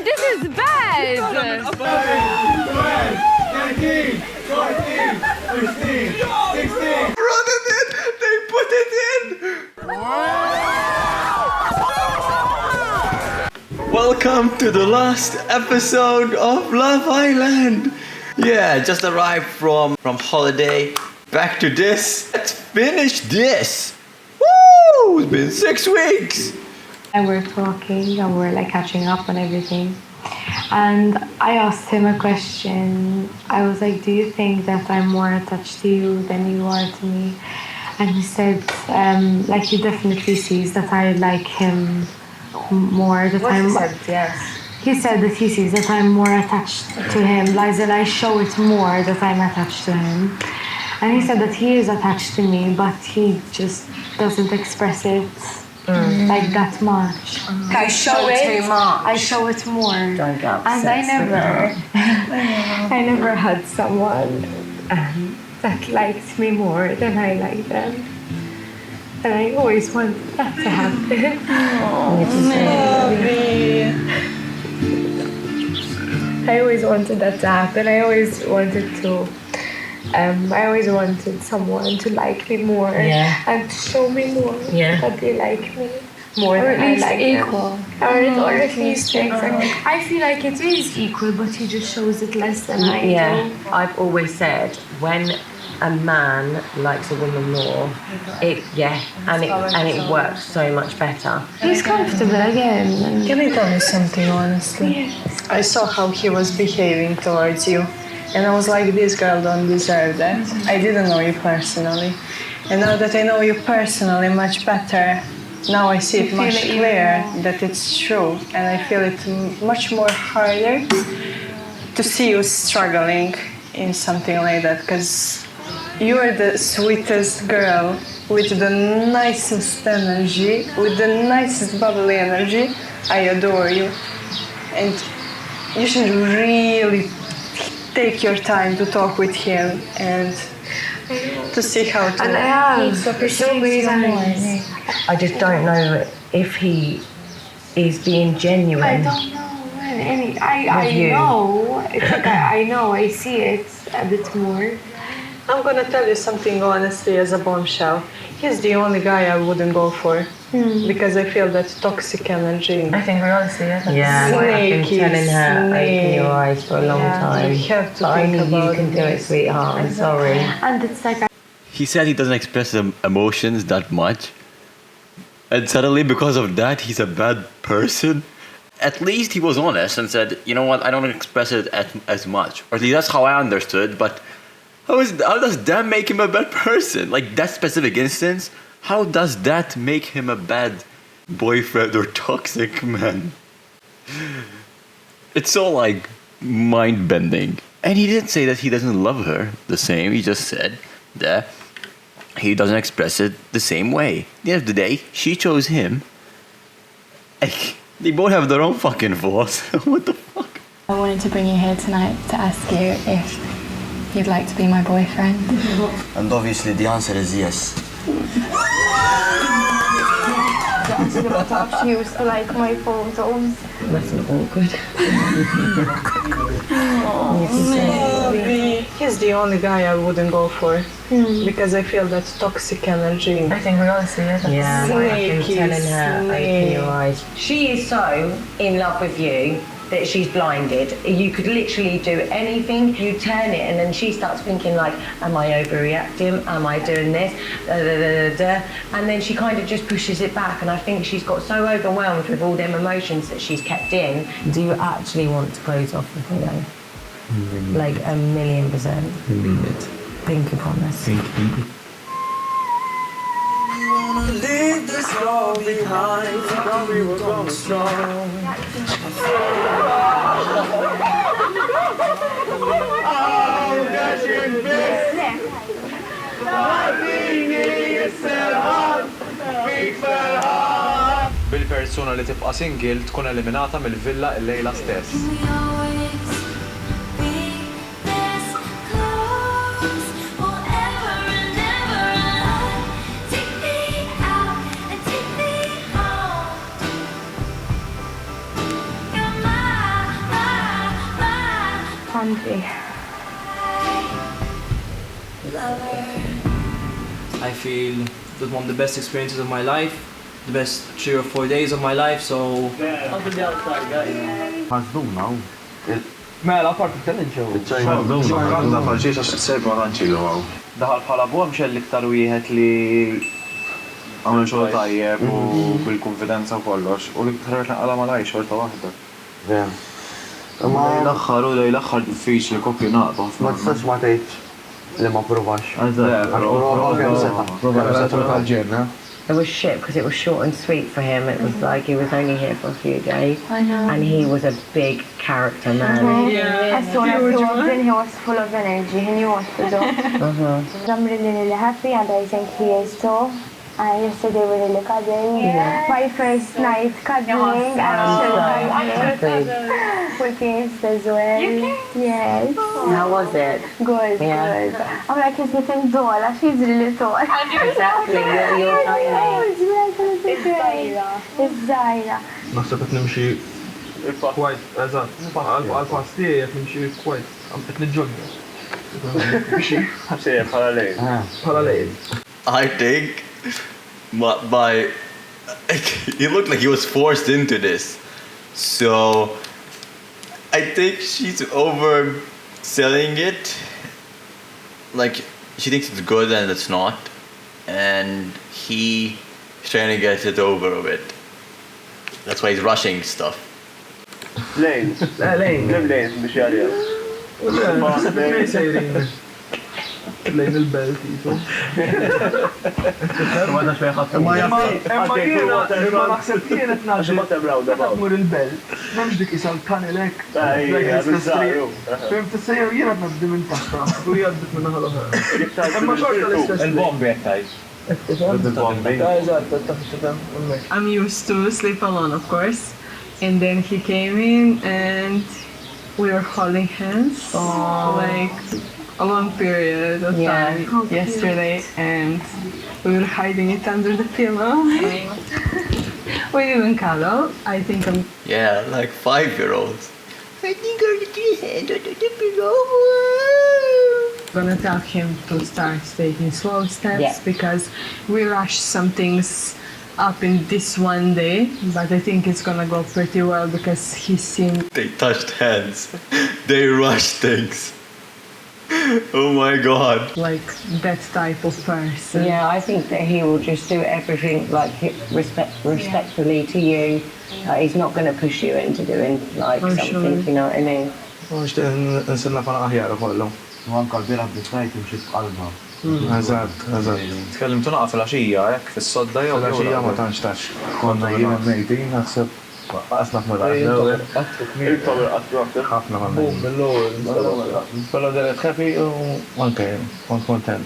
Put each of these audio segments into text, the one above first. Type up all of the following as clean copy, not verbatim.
this is bad. 19, 14, 15, 16. Brought it in. They put it in. Welcome to the last episode of Love Island. Yeah, just arrived from holiday. Back to this. Let's finish this. Woo! It's been 6 weeks. And we're talking and we're like catching up on everything. And I asked him a question. I was like, do you think that I'm more attached to you than you are to me? And he said, like he definitely sees that I like him more. That What he said, yes. He said that he sees that I'm more attached to him. Like that I show it more that I'm attached to him. And he said that he is attached to me, but he just doesn't express it like that much. I show it too much. I show it more. Don't get upset. And I never had someone that liked me more than I like them. And I always wanted that to happen. I always wanted that to happen. I always wanted someone to like me more and to show me more that they like me more than I like equal. Them. Or at least exactly. I feel like it is equal, but he just shows it less than I do. I've always said when a man likes a woman more, it works so much better. He's comfortable again. Can I tell you something honestly? Yes. I saw how he was behaving towards you. And I was like, this girl don't deserve that. I didn't know you personally. And now that I know you personally much better, now I see it much clearer that it's true. And I feel it much more harder to see you struggling in something like that. Because you are the sweetest girl with the nicest energy, with the nicest bubbly energy. I adore you. And you should really take your time to talk with him and to see how to. And I have. For some reason, I just don't know if he is being genuine. I don't know. I know. It's like I know. I see it a bit more. I'm gonna tell you something honestly as a bombshell. He's the only guy I wouldn't go for. Because I feel that toxic energy. I think we honestly I've been telling her open your eyes for a long time. You have to but think only about you can do it, sweetheart. I'm sorry. And it's like He said he doesn't express emotions that much. And suddenly, because of that, he's a bad person. At least he was honest and said, you know what, I don't express it as much. Or at least that's how I understood. But how does that make him a bad person? Like that specific instance, how does that make him a bad boyfriend or toxic man? It's so like mind-bending. And he didn't say that he doesn't love her the same. He just said that he doesn't express it the same way. At the end of the day, she chose him. They both have their own fucking flaws. What the fuck? I wanted to bring you here tonight to ask you if you'd like to be my boyfriend. And obviously the answer is yes. she used to like my photos. That's not awkward. He's the only guy I wouldn't go for. Because I feel that toxic energy. I think we honestly I've been telling her open your eyes. She is so in love with you that she's blinded. You could literally do anything, you turn it, and then she starts thinking like, am I overreacting? Am I doing this? And then she kind of just pushes it back, and I think she's got so overwhelmed with all them emotions that she's kept in. Do you actually want to close off with me though? Like 1,000,000%. I mean it. Think upon this. Leave this all behind. Thought we were going strong. Oh, that you miss. Bil-persuna li tibqa' single tkun eliminata mill-villa l-lejla stess. country. I feel it was one of the best experiences of my life, the best 3 or 4 days of my life, so... Mela, parti t-tellinċu. Daħal xiex għax t-serba għanċilu għaw. Daħal bħala buħam xell iktar wieħed li għamil xogħol tajjeb u bil-konfidenza u kollox. U l-iktar għet naqala ma lajx xorta waħda. Ma l-axħar u l-axħar diffiċli kopju naqba. Ma tistax ma tgħidx li ma provax. It was shit because it was short and sweet for him. It was like he was only here for a few days. I know. And he was a big character man. As soon as he walked in, he was full of energy. He knew what to do. I'm really, really happy, and I think he is too. Yesterday we really cuddling. My first night cuddling. We kissed as well. Yes. How was it? Good, good. I'm like, he's getting taller. She's really tall. Exactly. You're tiny. It's Zaira. Naħseb qed nimxi kwajt, eżatt, għal-pasti qed nimxi kwajt, qed niġġogga. Ħabsejja bħala lejl. Bħala lejl. I think he looked like he was forced into this. So I think she's overselling it. Like she thinks it's good and it's not. And he's trying to get it over a bit. That's why he's rushing stuff. Lejl. Lejl biex jgħalija. Lejn il-belt, jisu. Għadna xbejħat. Imma jena naħseb jena t-naġmur il-belt. Memx dik isal kanilek. Fim t-sejju jena t-nabdi minn taħta. U jgħaddit minna ħal-ħar. Imma xorta l-istess. Il-bombi għettaj. I'm used to sleep alone, of course. And then he came in and we were holding hands. Like a long period of time yesterday, and we were hiding it under the pillow. We didn't cuddle. I think I'm... Yeah, like 5-year-olds. I think I'm going to do hand under the pillow. Gonna tell him to start taking slow steps because we rushed some things up in this one day, but I think it's gonna go pretty well because he seemed... They touched hands. They rushed things. Oh my god. Like that type of person. Yeah, I think that he will just do everything like respectfully to you. He's not going to push you into doing like something, you know what I mean? Nsenna fana aħjar kollu. Anka l-bira b'distajt imxiet qalba. Eżatt. Tkellimtu naqa fil-għaxija, fis-sodda jew Fil-għaxija ma tantx tax. Konna jien mejtin naħseb waqasna f'madax. Ħafna ma mejtin. Kolla deret ħafi u anke kont kontent.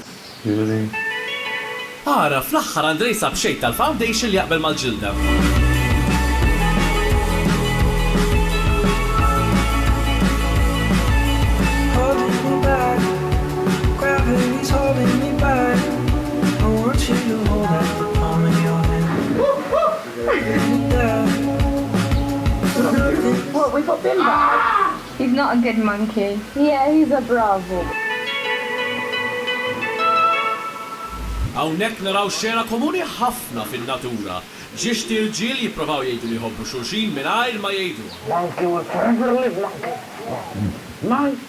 Ara, fl-aħħar Andrej sab xejn tal-foundation li jaqbel mal-ġilda. What, we got Bill back? He's not a good monkey. Yeah, he's a bravo. Hawnhekk naraw xena komuni ħafna fin-natura. Ġiex tirġiel jippruvaw jgħidu li jħobbu xulxin mingħajr ma jgħidu. Monkey will forever live monkey. Monkey,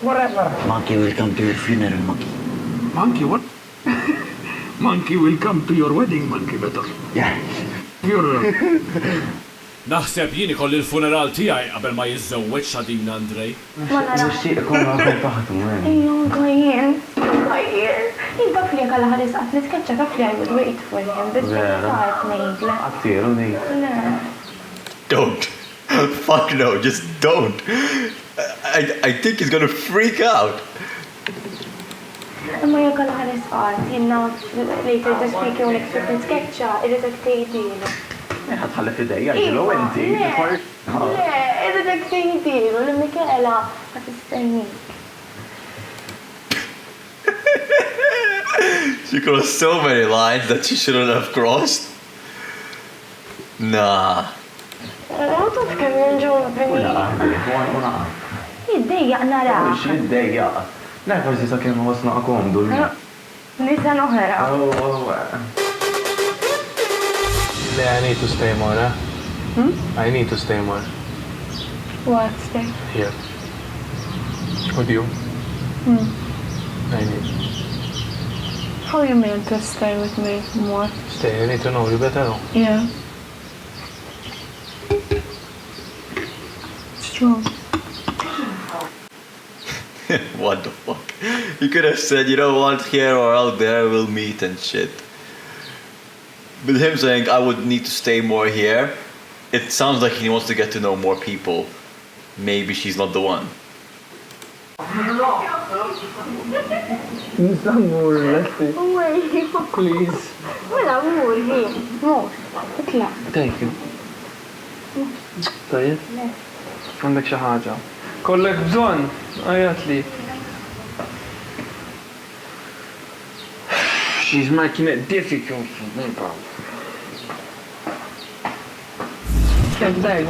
whatever. Monkey will come to your funeral, monkey. Monkey what? Monkey will come to your wedding, monkey better. Yeah. Funeral. Naħseb jien ikolli l-funeral tiegħi qabel ma jiżżewweġ xadin Andrej. Nixtieq ikun għal taħtu man. Jien, jibba fli għalla ħalis għat nitkeċċa taf li I would wait for him. Għattiru ni. Don't. Fuck no, just don't. I think he's gonna freak out. Imma jekk għalla ħalis għat, jinna later this week jew next week nitkeċċa, irrid tgħidili. ħatħallef idejja, ġilu inti. Irrid tgħidili, li Michaela ma tistennik. She crossed so many lines that she shouldn't have crossed. Nah. Ma taf kemm jinġu bini. jiddejjaq nara. Xiddejja. La forsi sa kemm wasna komdu. Nisa noħra. I need to stay more, eh? I need to stay more. What? Stay. Here. With you. I need. How you mean to stay with me more? Stay, I need to know you better. No? Yeah. Strong. What the fuck? He could have said, you know what, here or out there we'll meet and shit. But him saying I would need to stay more here, it sounds like he wants to get to know more people. Maybe she's not the one. Please. Wala mur hi. Mur. Itla. Take it. طيب عندك شي حاجة kollek bżonn għajat li She's making it difficult for me, bro.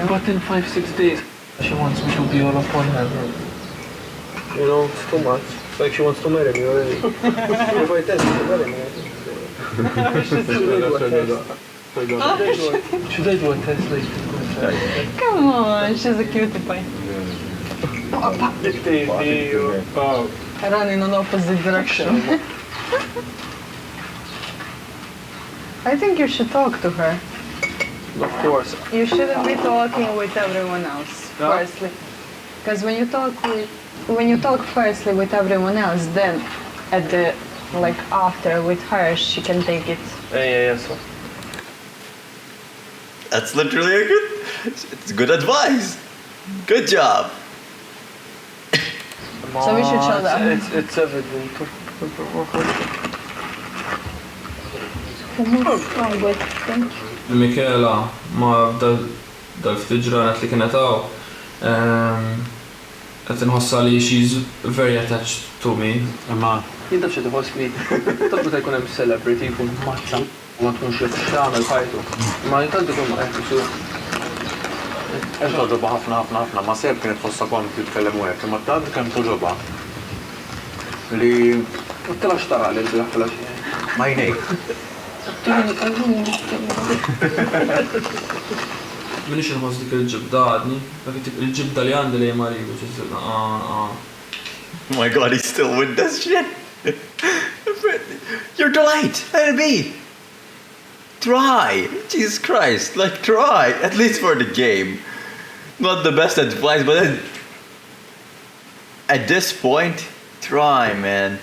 But in 5-6 days she wants me to be all upon her. You know, it's too much. It's like she wants to marry me already. If I tell her to marry me, should I do a test like Come on, she's a cutie pie. Run in an opposite direction. I think you should talk to her. Of course. You shouldn't be talking with everyone else, firstly. Because when you talk firstly with everyone else, then at the, like after with her, she can take it. Yeah, so. That's literally it's good advice. Good job. So we should show them. It's evident. Michaela, ma dal-ftiġranet li kienet għaw, għet nħossa li she's very attached to me. Ma, jinta bċet uħosni, tabbu ta' jkun hemm celebrity jkun mazza, ma tkunx jek xamel fajtu. Ma jintanti kun ma jgħu toġoba ħafna, ma seb kienet fossa kon titkellem u għek, ma tad kem toġoba. Li, t-tela xtara li l-bilaħ ma jnej. Minix nħos dik il-ġibda għadni, il-ġibda li għandi li jmaribu, Oh my god, he's still with this shit. You're delayed, let it be. Try, Jesus Christ, like try, at least for the game. Not the best advice, but then at this point, try, man.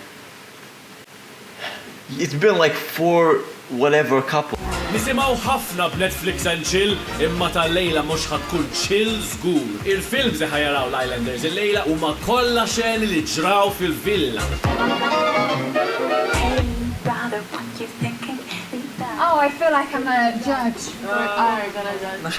It's been like 4 whatever couple. Nisimaw ħafna b'Netflix and chill, imma tal-lejla mhux ħadkun chill żgur. Il-films li ħajaraw l-Islanders il-lejla huma kollha xeni li ġraw fil-villa. Oh, I feel like I'm a judge. Are gonna judge.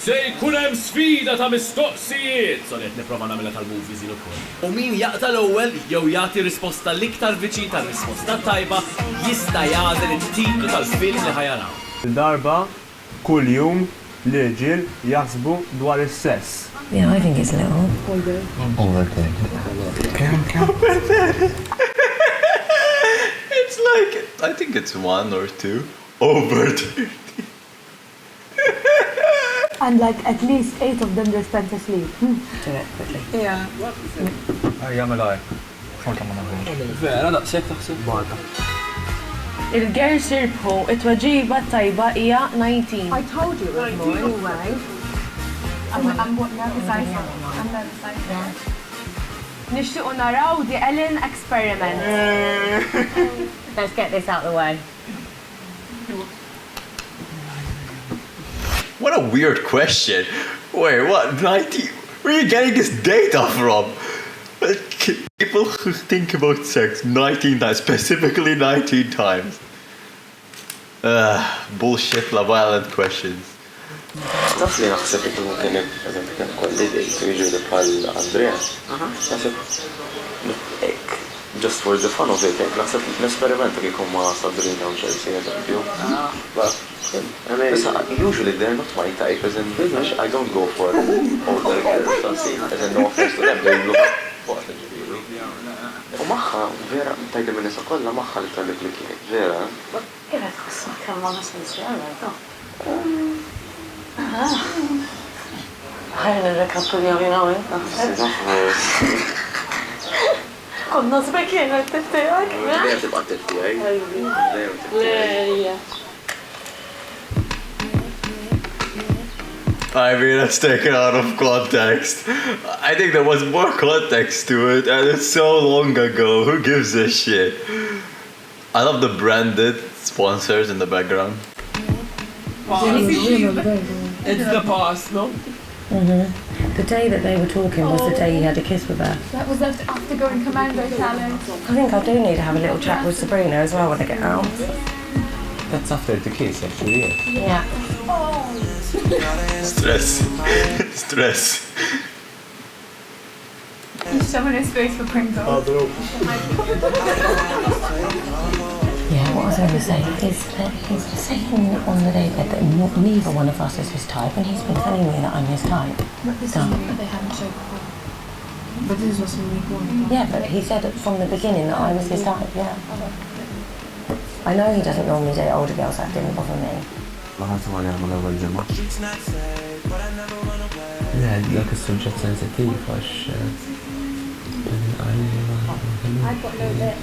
Se jkun hemm sfida ta' mistoqsijiet, sonet nipprova nagħmilha tal-movies il ukoll. U min jaqta l-ewwel jew jagħti risposta l-iktar viċin tar-risposta tajba jista' jagħżel it-titlu tal-film li ħajaraw. Il-darba kuljum l-irġiel jaħsbu dwar is-sess. Yeah, I think it's a little. It's like, I think it's 1 or 2 over 30. And like at least 8 of them just went to sleep. Do it quickly. Yeah. Jagħmel għaj. Xorta ma nagħmel. Vera, daqshekk taħseb. Barka. Il-girls jirbħu, it-tweġiba tajba hija 19. I told you it was more anyway. I'm nervous. Nixtiequ naraw the Ellen experiment. Let's get this out of the way. What a weird question. Wait, what? 90? Where are you getting this data from? People who think about sex 19 times, specifically 19 times. Bullshit Love Island questions. Naf li naħseb li mumkin eżempju kien kolli dejt jiġu li bħal Andrea. Naħseb ek just for the fun of it, naħseb l-esperiment kieku ma Sabrina u Chelsea, eżempju. Usually they're not my type, as in, I don't go for older girls, as in, no offense to them, they look up. U maħħa, vera, tajda minn nisa kollha maħħa li tal-lik li kien, vera. Kif qed tħossha kemm ma nasibx għalha. Ħajna nirrekapitulaw jinawin. Konna sbek jena t-tiftijak. Lejja tibqa t-tiftijak. Lejja. I mean, that's taken out of context. I think there was more context to it, and it's so long ago. Who gives a shit? I love the branded sponsors in the background. It's the past, no? The day that they were talking was the day he had a kiss with her. That was after going commando challenge. I think I do need to have a little chat with Sabrina as well when I get out. That's after the kiss, actually, Yeah. Stress. Stress. He's shoving his face for Pringles. Yeah, what I was going to say is that he's saying on the day that neither one of us is his type, and he's been telling me that I'm his type. But this is what they haven't showed before. But this is what's in week one. Yeah, but he said from the beginning that I was his type, yeah. I know he doesn't normally date older girls, that didn't bother me. Laħat ma jgħamlu l-ewwel ġimgħa. Le, dak is-suġġett sensittiv għax I've got no bit.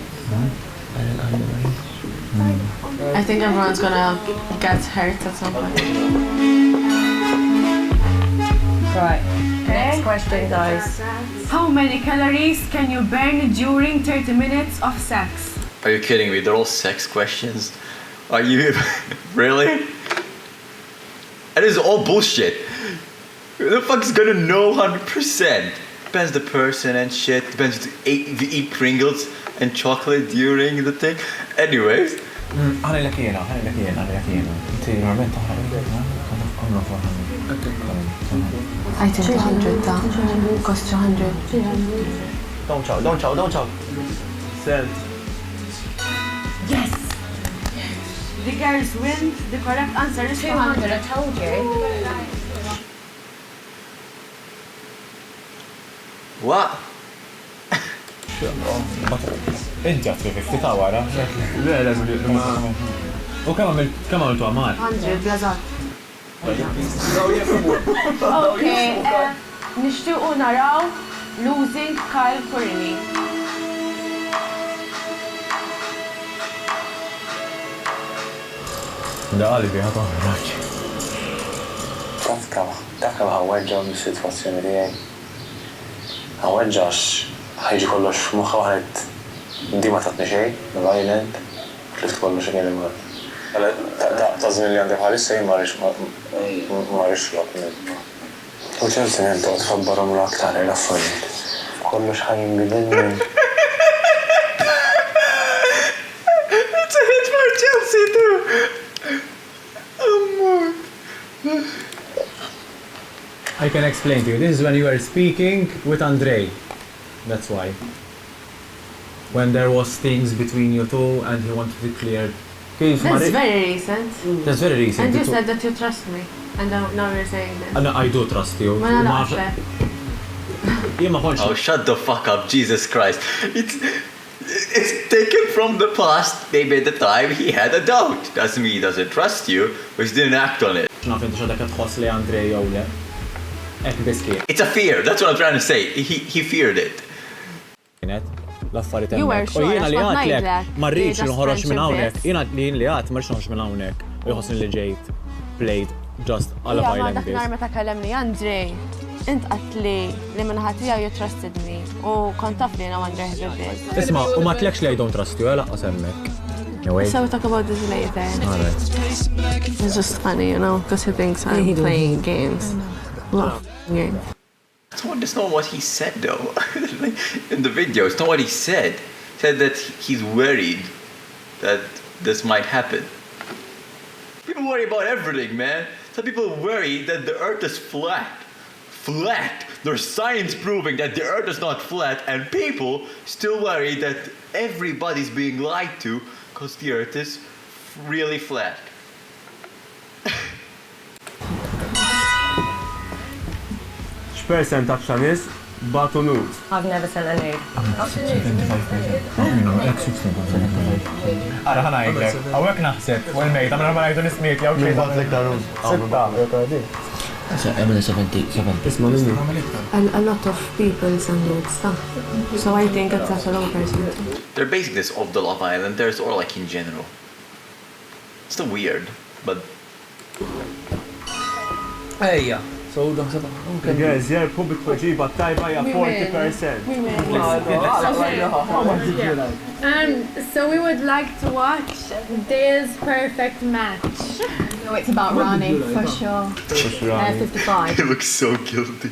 I think everyone's gonna get hurt at some point. Right, next question, guys. How many calories can you burn during 30 minutes of sex? Are you kidding me? They're all sex questions. Are you really? And it's all bullshit. Who the fuck's gonna know 100%? Depends the person and shit. Depends if you eat Pringles and chocolate during the thing. Anyways. Għana l-kiena. Inti normalment I think 200 ta' cost 200. Don't chow. Send. Yes! The girls win. The correct answer is 200. I told you. What? Inti għatri 50 ta' wara. Le, u kemm għamiltu għamar? 100 blazat. Okay, nishtiqu naraw losing Kyle Courtney. Da għalli biħat għamil. Tafka, dak għawġa mis-sitwazzjoni tiegħi. Għawġax ħajġi kollox f'moħħa waħed di ma tatni xejn, mill-island, tlift kollox kien imur. Ta' żmien li għandi bħalissa jien ma rridx lok. U ċerti nenta tħabbarhom l-aktar l-affarijiet. Kollox ħajinbidilni. It's a hit for Chelsea too. I can explain to you. This is when you were speaking with Andrei. That's why. When there was things between you two and he wanted to clear. That's very recent. That's very recent. And you said that you trust me. And now you're saying this. No, I do trust you. Oh, shut the fuck up, Jesus Christ. It's taken from the past. Maybe at the time he had a doubt. Doesn't mean he doesn't trust you, but he didn't act on it. It's a fear, that's what I'm trying to say. He feared it. L-affarijiet You were hemmhekk. sure, U jiena li għax għatlek ngħidlek, ma rridx li li nħorroġ just minn hawnhekk. friendship Jiena li għat ma rridx noħroġ minn hawnhekk. U jħossni li ġejt played just għala Ja, ma violent dak nar meta kellemni Andrej, int qatli li minn ħatija you trusted me u kont taf li jiena Andrej ħbibbiet. Isma' u ma tlekx li I don't trust you, laqqas hemmhekk. So we talk about this later. Alright. It's just funny, you know, because he thinks I'm playing games. What game? That's not what he said though. In the video, it's not what he said. He said that he's worried that this might happen. People worry about everything, man. Some people worry that the earth is flat. flat. There's science proving that the Earth is not flat, and people still worry that everybody's being lied to because the Earth is really flat. X'percentaġġ ta' nies batu nudes? I've never sent a nude. Għara ħana jgħidlek, għawek naħseb, u l-mejda, ma nabba jgħidu nismiet, jgħu Min bat l-iktar nudes? Emily 70. A lot of people send nudes stuff. So I think it's such a low percentage. They're basing this off the Love Islanders or like in general. It's still weird, but... Ejja, so dan seba. Guys, jerbu bit-tweġiba tajba hija 40%. So we would like to watch This Perfect Match. No, it's about Rani, for sure. 55. He looks so guilty.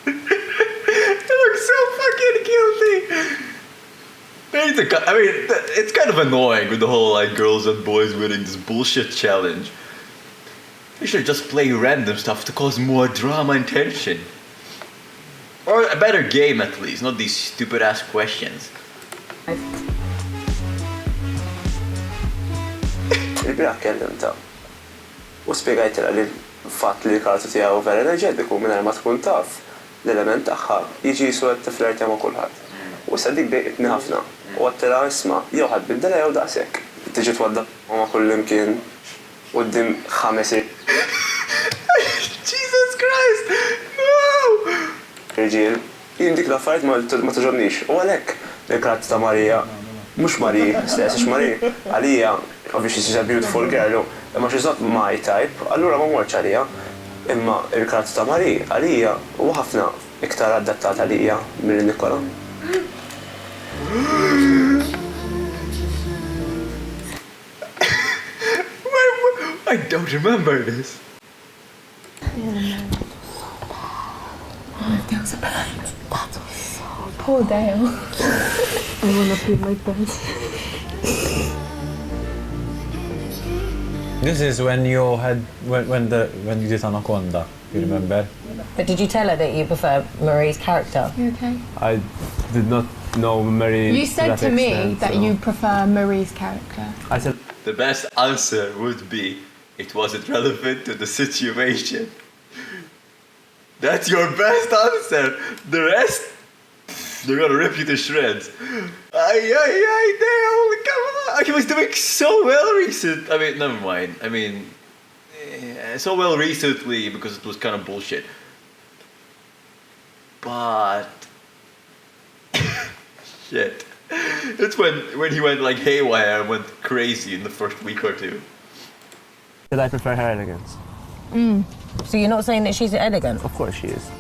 He looks so fucking guilty. I mean, it's kind of annoying with the whole like girls and boys winning this bullshit challenge. You should just play random stuff to cause more drama and tension. Or a better game at least, not these stupid ass questions. Il-bira kellimta u spiegajtila li l-fatt li l-kartu tiegħu vera enerġetiku mingħajr ma tkun taf l-element tagħha jiġi suqet tiflertja ma' kulħadd. U sa dik bejqitni ħafna u għattila isma' jew ħadbiddela jew daqshekk. Tiġi twadda ma' kull imkien quddiem 5 Jesus Christ! No! Irġiel, jien dik l-affarijiet ma tiġobniex. U għalhekk il-kart ta' Marija mhux Marija, stess Marija, għalija obviously she's a beautiful girl, imma she's not my type, allura ma mortx għalija. Imma il-kart ta' Marija għalija huwa ħafna iktar adattat għalija milli Nikola. I don't remember this. That was so poor Dale. I wanna pee my pants. This is when you had, when you did Anaconda, you remember? But did you tell her that you prefer Marie's character? You okay? I did not know Marie. You said to me that you prefer Marie's character. I said the best answer would be it wasn't relevant to the situation. That's your best answer. The rest, they're gonna rip you to shreds. Dale, come on. He was doing so well recently. I mean, never mind. I mean, so well recently because it was kind of bullshit. But shit. It's when he went like haywire and went crazy in the first week or two. Did I prefer her elegance? So you're not saying that she's elegant? Of course she is.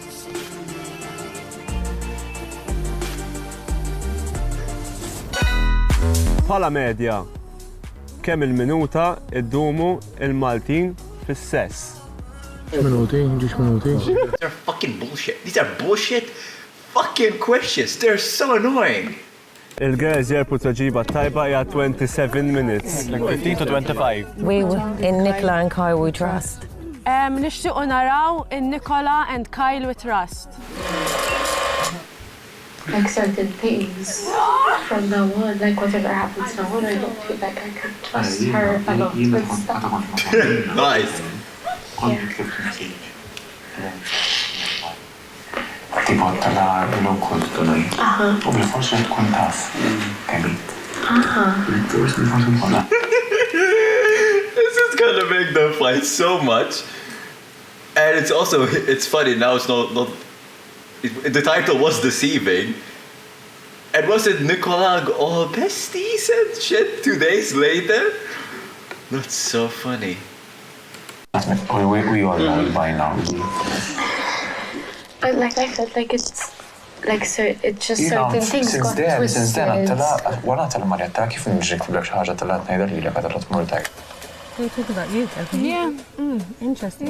Bħala medja, kemm il-minuta iddumu il-Maltin fis-sess? Minuti. They're fucking bullshit. These are bullshit fucking questions. They're so annoying. Il-girls jerpu taġiba tajba hija 27 minutes. 15 to 25. We in Nicola and Kyle we trust. Nixtiequ naraw in Nicola and Kyle we trust. Like certain things from now on, like whatever happens now on, I don't feel like I can trust her a lot with stuff. Nice. Tipo tala l-okkult tunaj. U bil-forsi tkun taf. Kabit. This is gonna make them fight so much. And it's funny now, it's not the title was deceiving. And wasn't Nicola all besties and shit 2 days later? That's so funny. We all know it by now. But like I felt like it's like it's just certain things got twisted. Since then, wara tala Marja ta' kif nġik fil xi ħaġa tala tnejda lilek għadha tmur tajt. We talk about you, don't we? Yeah. Interesting.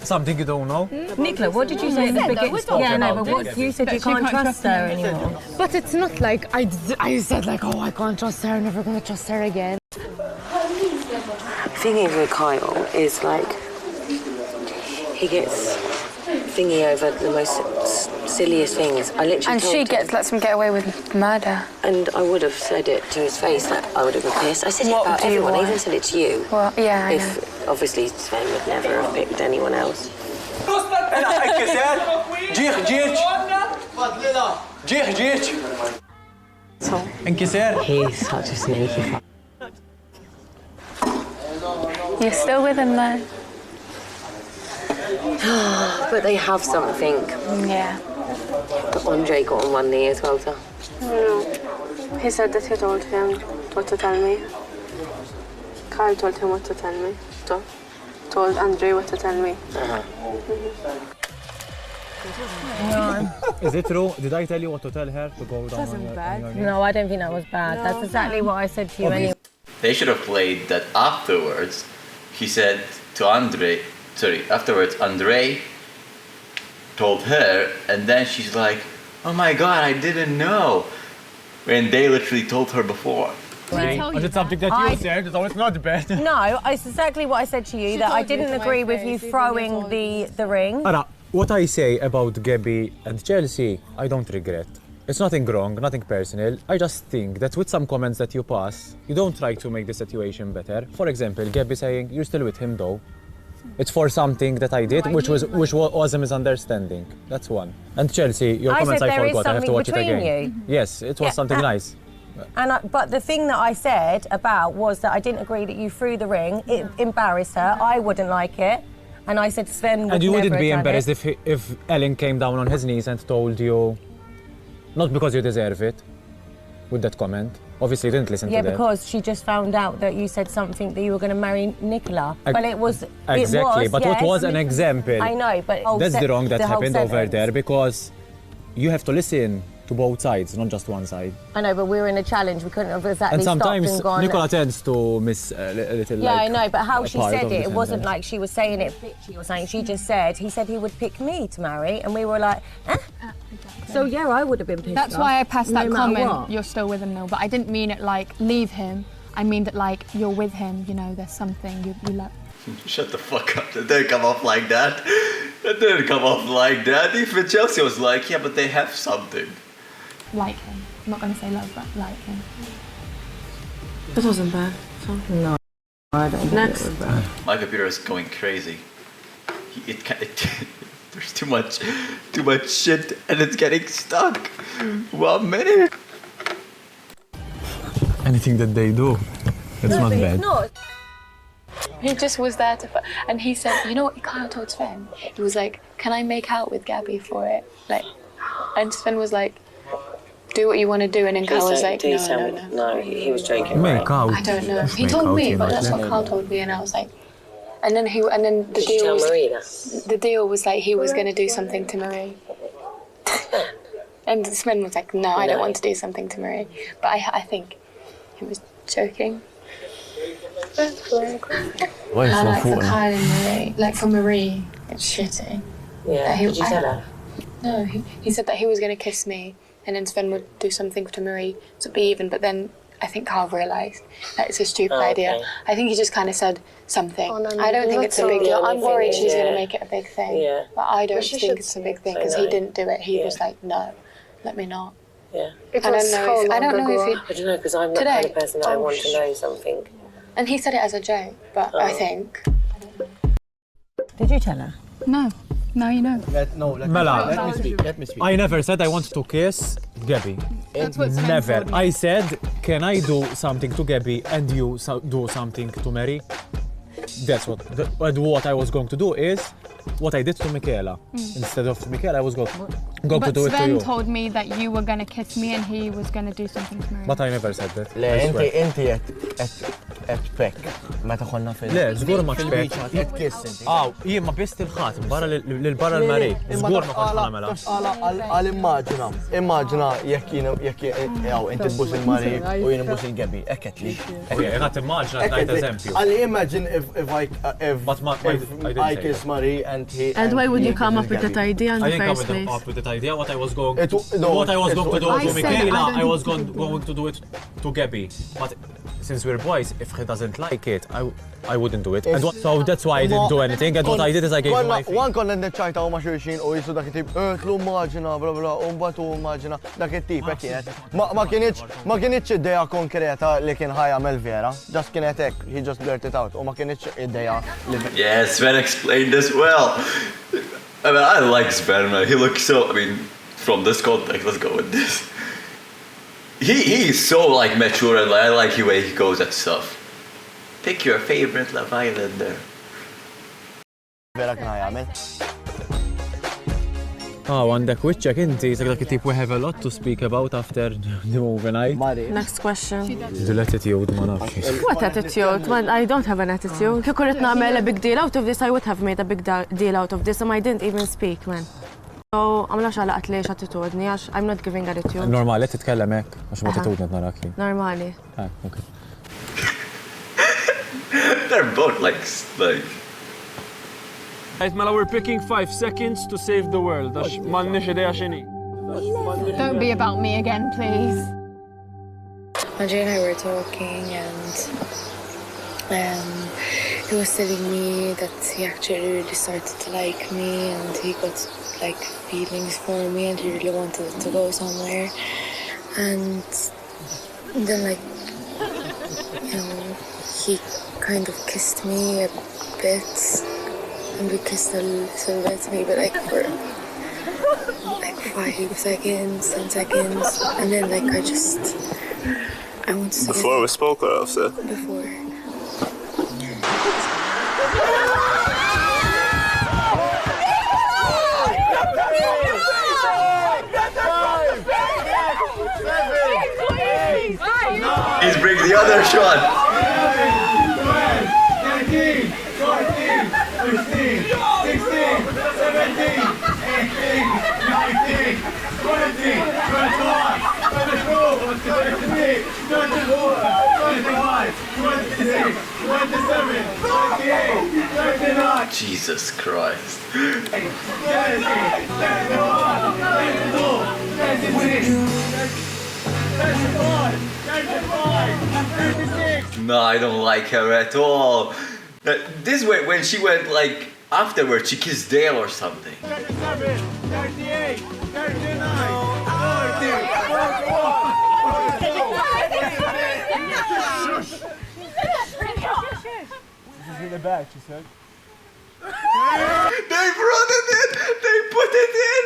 Something you don't know? Nicola, what did you say at the beginning? Yeah, no, but what you said you can't trust her anymore. But it's not like I said like, oh, I can't trust her, I'm never gonna trust her again. The thing is with Kyle is like he gets thingy over the most silliest things. I literally And she lets him get away with murder. And I would have said it to his face that I would have been pissed. I said it about everyone. I even said it to you. Well, yeah, I know. If obviously Sven would never have picked anyone else. He's such a sneaky fuck. You're still with him though? But they have something. Yeah. But Andre got on one knee as well, so. He said that he told him what to tell me. Carl told him what to tell me. Told Andre what to tell me. Is it true? Did I tell you what to tell her to go down on your No, I don't think that was bad. That's exactly what I said to you anyway. They should have played that afterwards. He said to afterwards Andre told her, and then she's like, oh my god, I didn't know. When they literally told her before. Was it something that you said? So it's not bad. No, it's exactly what I said to you, that I didn't agree with you throwing the ring. Anna, what I say about Gabby and Chelsea, I don't regret. It's nothing wrong, nothing personal. I just think that with some comments that you pass, you don't try to make the situation better. For example, Gabby saying, you're still with him though. It's for something that I did, which was a misunderstanding. That's one. And Chelsea, your comments I forgot. I have to watch it again. Yes, it was something nice. But the thing that I said about was that I didn't agree that you threw the ring. It embarrassed her. I wouldn't like it. And I said Sven would And you never wouldn't be have done embarrassed if Ellen came down on his knees and told you, not because you deserve it, with that comment. Obviously, you didn't listen to that. Yeah, because she just found out that you said something that you were going to marry Nicola. But it was... Exactly, but yes. what was an example? I know, but... That's the wrong that happened over there, because you have to listen to both sides, not just one side. I know, but we were in a challenge. We couldn't have exactly And sometimes stopped and gone... Nicola tends to miss a little, Yeah, I know, but how she part said of it, the it wasn't sentence. like she was saying it bitchy or something. She just said, he said he would pick me to marry, and we were like, eh? So, yeah, I would have been pissed That's off, why I passed that no matter comment, what. you're still with him now, but I didn't mean it like, leave him. I mean that like, you're with him, you know, there's something you love. Shut the fuck up. That didn't come off like that. That didn't come off like that. Even Chelsea was like, yeah, but they have something. Like him. I'm not going to say love, but like him. It wasn't bad. So. No, I don't think Next. it was bad. My computer is going crazy. There's too much shit and it's getting stuck. 1 minute. Anything that they do, it's not bad. He just was there and he said, you know what Kyle told Sven? He was like, can I make out with Gabby for it? Like, and Sven was like, do what you want to do, and then Kyle was like, no. No, he was joking. Make out. I don't know. He told me, but that's what Kyle told me, and I was like, and then the Did you tell Marie that? the deal was like he was going to do something to Marie. And Sven was like, no, I don't want to do something to Marie. But I think he was joking. Why is so Like for important? Kyle and Marie, like for Marie, it's shitty. Yeah, did you tell her? No, he said that he was going to kiss me, and then Sven would do something to Marie to be even. But then I think Carl realised that it's a stupid idea. I think he just kind of said something. Oh, no, I don't think it's a big deal. I'm worried she's going to make it a big thing. Yeah. But I don't think it's a big thing because he didn't do it. He was like, no, let me not. Yeah. I don't know if I don't know, because I'm the kind of person that I want to know something. And he said it as a joke, but I think... Did you tell her? No. Now you know. Mela, Let me speak. I never said I want to kiss Gabby. That's what Sven Never. told me. I said, can I do something to Gabby and you do something to Mary? That's what I was going to do is what I did to Michaela. Instead of Michaela, I was going to do it to Sven you. told me that you were going to kiss me and he was going to do something to Marie. But I never said that. Inti qed pek meta konna fil. Le, żgur ma tpek. Qed kiss inti. Jien ma bist il-ħadd barra lil-barra l-Mari. Żgur ma kontx nagħmilha. Immaġina jekk inti tbus il-Mari u jien nbus il-Gabby, hekk qed li. Ħadd immaġina ngħid eżempju. Għalli imagine if I kiss Mari and he... And why would you come up with that idea in I the didn't first come place? up with that idea. What I was going to I do said to I Michaela, don't- I was going to do it to Gabby. But since we're boys, if he doesn't like it, I wouldn't do it. So that's why I didn't do anything. And what I did is I gave him my fee. Wan konna n-ċajta u ma xurxin u jisu dak it-tip, tlu maġina, bla bla, u mbatu maġina, dak it-tip, kienet. Ma kienieċ id-deja konkreta li kien ħajamel vera, just kienet ek, he just blurted it out, u ma kienieċ id-deja li. Yeah, Sven explained this well. I mean, I like Sven, man. He looks so, I mean, from this context, let's go with this. He's so like mature and I like the way he goes at stuff. Pick your favorite Love Islander. Vera kien ħajamel. Għandek wiċċek inti, dak it-tip we have a lot to speak about after the movie night. Next question. The attitude, ma nafx. What attitude? Well, I don't have an attitude. Kieku rrid nagħmel a big deal out of this, I would have made a big deal out of this, and I didn't even speak, man. So, għamla xalaqat li attitudni, għax I'm not giving attitude. Normali, titkellem hekk, għax attitudni narak li. Normali. Okay. They're both like. Right, Mela, we're picking 5 seconds to save the world. Għax m'għandniex idea x'inhi. Don't be about me again, please. Andre and I were talking and he was telling me that he actually really started to like me and he got like feelings for me and he really wanted to go somewhere. And then like, you know, he kind of kissed me a bit and we kissed a little bit, maybe like for like 5 seconds, 10 seconds, and then like I want to say Before we spoke or after? Before. He's bringing the other shot. 13, 14, 15, 16, 17, 18, 19, 20, 21, 22, 23, 24, 25, 26, 27, 28, 29. Jesus Christ. 30, 31, 32, 33. 36. No, I don't like her at all. This way, when she went like afterwards, she kissed Dale or something. 37, 38, 39, 40, 41. She's in the back, she said. They brought it in! They put it in!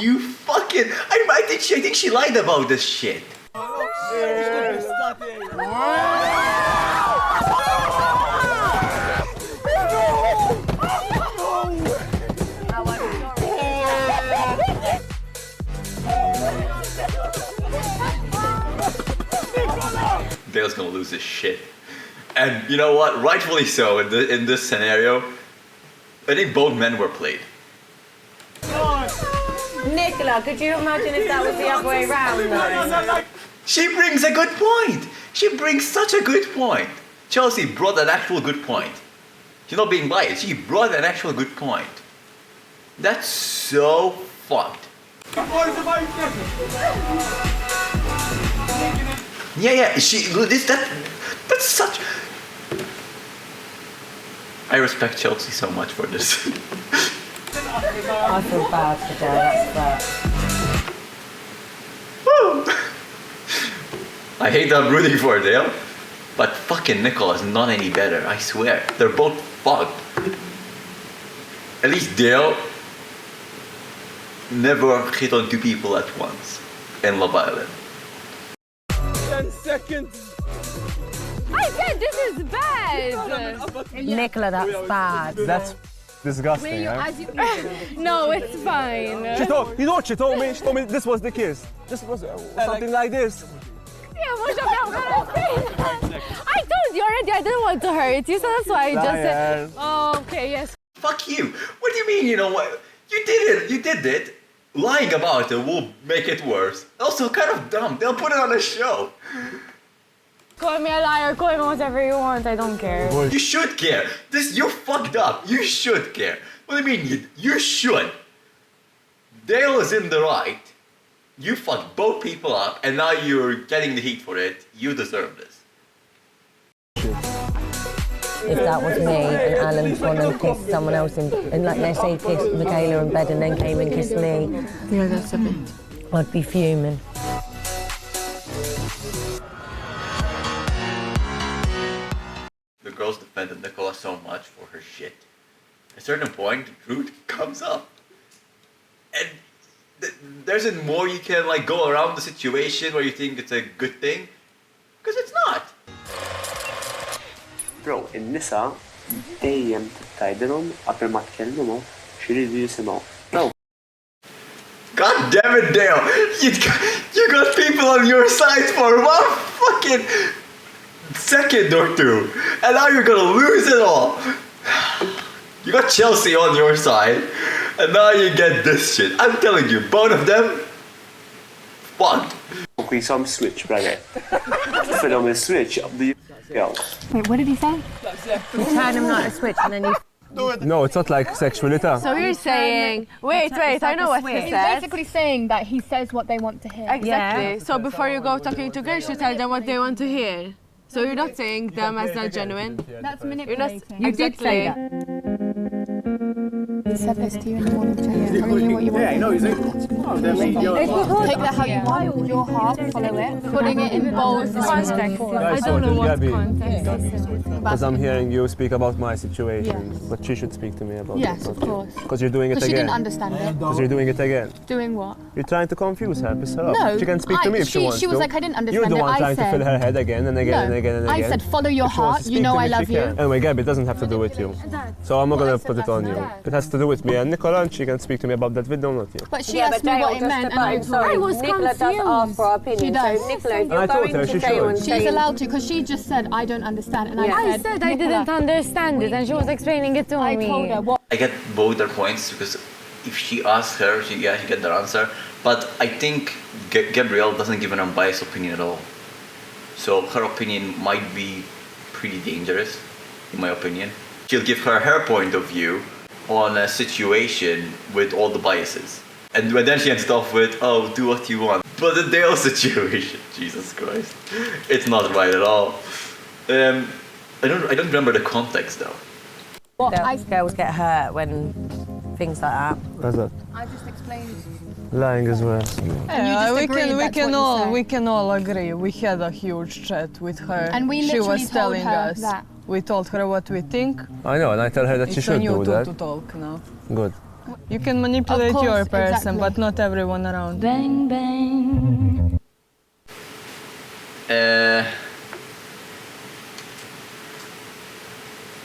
You fucking... I think she lied about this shit. Dale's gonna lose his shit. And you know what? Rightfully so in this scenario. I think both men were played. Nicola, could you imagine if that was the other way around though? She brings a good point. She brings such a good point. Chelsea brought an actual good point. She's not being biased. She brought an actual good point. That's so fucked. Yeah. That's such. I respect Chelsea so much for this. I feel bad for Dad, that's fair. Woo! I hate that I'm rooting for Dale, but fucking Nicola's not any better, I swear. They're both fucked. At least Dale never hit on 2 people at once in Love Island. 10 seconds. I said this is bad. Nicola, that's bad. That's disgusting, right? No, it's fine. She told, you know what she told me? She told me this was the kiss. This was something like this. I told you already I didn't want to hurt you, so that's why I just said. Oh, okay, yes. Fuck you. What do you mean, you know what? You did it. Lying about it will make it worse. Also, kind of dumb. They'll put it on a show. Call me a liar, call me whatever you want, I don't care. You should care. You fucked up. You should care. What do you mean? You should. Dale is in the right. You fucked both people up, and now you're getting the heat for it. You deserve this. If that was me and Alan's gone and kissed someone else and like let's say kissed Michaela in bed and then came and kissed me, Yeah, that's a bit. I'd be fuming. The girls defended Nicola so much for her shit. At a certain point, the truth comes up. And there isn't more you can like go around the situation where you think it's a good thing. Because it's not. Bro, in-nisa dejjem tgħidilhom qabel ma tkellmhom x'iridu jisimgħu. No. God damn it, Dale! You got people on your side for 1 fucking second or 2, and now you're gonna lose it all. You got Chelsea on your side, and now you get this shit. I'm telling you, both of them fucked. Okay, some switch, brother. Film a switch up the Wait, what did he say? You turn him like a switch and then you... No, it's not like sexuality. So you're saying, wait, I know what he He's says. basically saying that he says what they want to hear. Exactly. So before you go talking to girls, you tell them what they want to hear. So you're not saying them as not genuine. That's You're not. manipulating. You did say that. He said this to you in the morning, telling you what you want. Yeah, I know. He's like, oh, they're making Take that how you want, your heart, follow it, putting it in bold context. I don't know what context. Because I'm hearing you speak about my situation, but she should speak to me about it. Yes, of course. Because you're doing it Because she again. didn't understand it. Because you're doing it again. Doing what? You're trying to confuse her, piss her off. No, She can speak to me if she wants to. She was like, I didn't understand You're the one it. trying to fill her head again and again and No, again and again. I said, follow your If she wants heart, to you speak know to me, I she love you. can. Anyway, Gabby, it doesn't have to do with you. So I'm not going to put it on you. It has to do with me and Nicola, and she can speak to me about that video, not you. But she asked me what it meant, and I was Nicola does ask for our opinion. She does. So Nicola, if I you're told going her to she jail and should. She's allowed to, because she just said, I don't understand, and I said I didn't understand it, and she was explaining it to me. I told her what. I get both their points because if she asks her, she get their answer. But I think Gabrielle doesn't give an unbiased opinion at all. So her opinion might be pretty dangerous, in my opinion. She'll give her point of view on a situation with all the biases. And then she ends off with, oh, do what you want. But the Dale situation, Jesus Christ. It's not right at all. I don't remember the context though. Girls get hurt when things like that. What's that? I just explained. Lying as well. Yeah, we can all agree. We had a huge chat with her. And we she literally was told telling her us. that. We told her what we think. I know, and I tell her that she It's should on you do that. to talk now. Good. You can manipulate Of course, your person, exactly. but not everyone around. Bang, bang.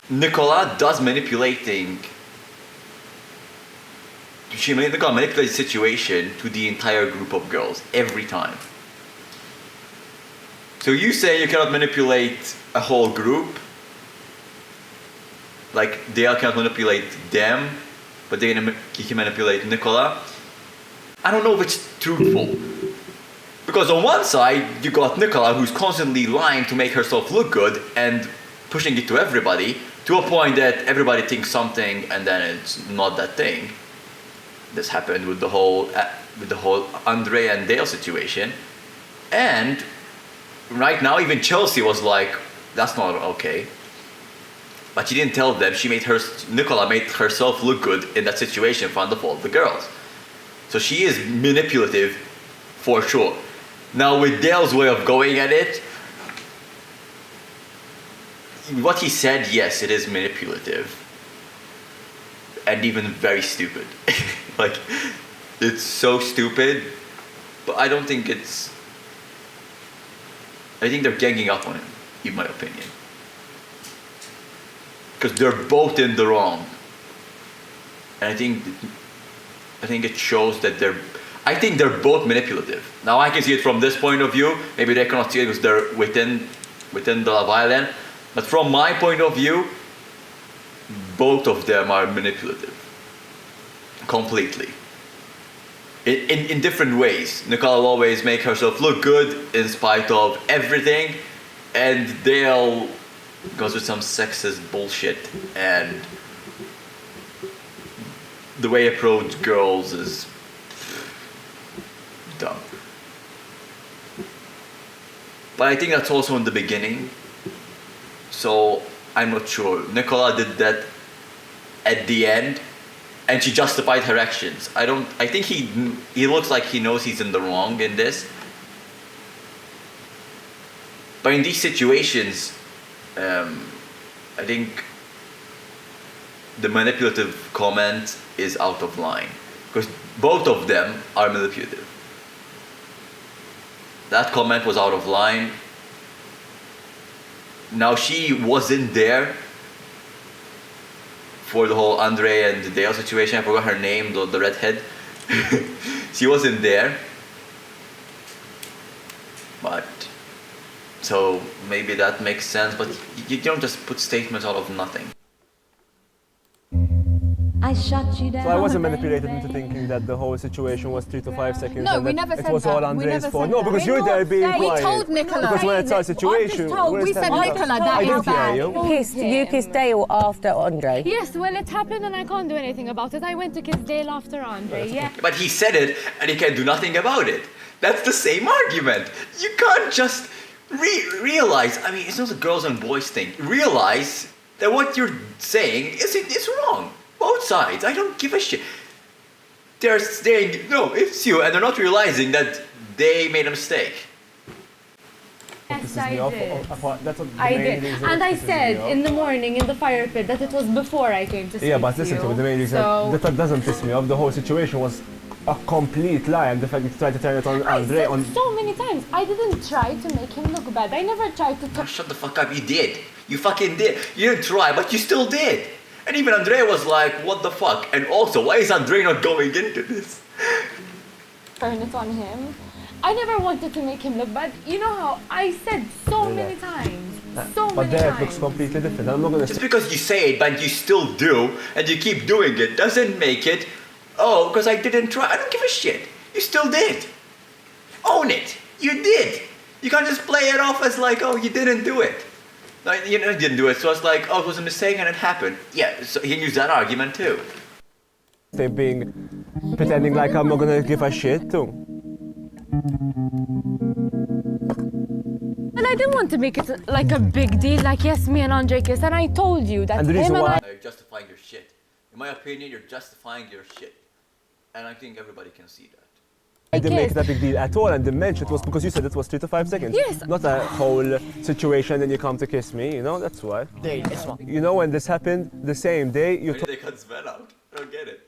Nicola does manipulating. Nicola manipulates the situation to the entire group of girls every time. So you say you cannot manipulate a whole group, like Dale cannot manipulate them, but you can manipulate Nicola. I don't know if it's truthful. Because on one side, you got Nicola who's constantly lying to make herself look good and pushing it to everybody, to a point that everybody thinks something and then it's not that thing. This happened with the whole Andre and Dale situation. And right now, even Chelsea was like, that's not okay. But she didn't tell them. Nicola made herself look good in that situation in front of all the girls. So she is manipulative for sure. Now with Dale's way of going at it, what he said, yes, it is manipulative. And even very stupid. Like, it's so stupid, but I don't think it's... I think they're ganging up on him, in my opinion. Because they're both in the wrong. And I think it shows that I think they're both manipulative. Now I can see it from this point of view. Maybe they cannot see it because they're within the Love Island. But from my point of view, both of them are manipulative. Completely. In different ways. Nicola will always make herself look good in spite of everything. And Dale goes with some sexist bullshit and the way he approached girls is dumb. But I think that's also in the beginning. So I'm not sure. Nicola did that at the end, and she justified her actions. I think he looks like he knows he's in the wrong in this. But in these situations, I think the manipulative comment is out of line, because both of them are manipulative. That comment was out of line. Now she wasn't there for the whole Andre and Dale situation. I forgot her name, the redhead. She wasn't there. But so maybe that makes sense, but you don't just put statements out of nothing. I shut you down. So I wasn't manipulated into thinking that the whole situation was 3 to 5 seconds. No, and we that never said it was that. all We Andre's never fault. said No, that. because you're there being quiet. We told Nicola. Because when it's our situation, We said Nicola, that is bad. You kissed Dale after Andre. Yes, well, it happened and I can't do anything about it. I went to kiss Dale after Andre, yeah. But he said it, and he can do nothing about it. That's the same argument. You can't just realize, I mean, it's not a girls and boys thing. Realize that what you're saying is wrong. Both sides. I don't give a shit. They're saying, no, it's you, and they're not realizing that they made a mistake. Yes, I did. That's what I did. And I said in the morning in the fire pit that it was before I came to speak Yeah, but listen to me, the main reason that doesn't piss me off. The whole situation was a complete lie, and the fact that you tried to turn it on Andre on... so many times. I didn't try to make him look bad. I never tried to... Shut the fuck up, you did. You fucking did. You didn't try, but you still did. And even Andre was like, what the fuck? And also, why is Andre not going into this? Turn it on him. I never wanted to make him look bad. You know how I said so many times. But there it looks completely different. I'm not gonna Just because you say it, but you still do, and you keep doing it, doesn't make it, oh, because I didn't try. I don't give a shit. You still did. Own it. You did. You can't just play it off as like, oh, you didn't do it. Like, you didn't do it, so it's like, oh, it was a mistake and it happened. Yeah, so he can use that argument too. They're pretending like I'm not gonna give a shit too. And I didn't want to make it like a big deal, like yes, me and Andre kissed, and I told you that him and I... You're justifying your shit. In my opinion, you're justifying your shit. And I think everybody can see that. I didn't make it a big deal at all, and the mention it was because you said it was 3 to 5 seconds. Yes. Not a whole situation, and you come to kiss me, you know, that's why. You know, when this happened, the same day, you They cut Sven out. I don't get it.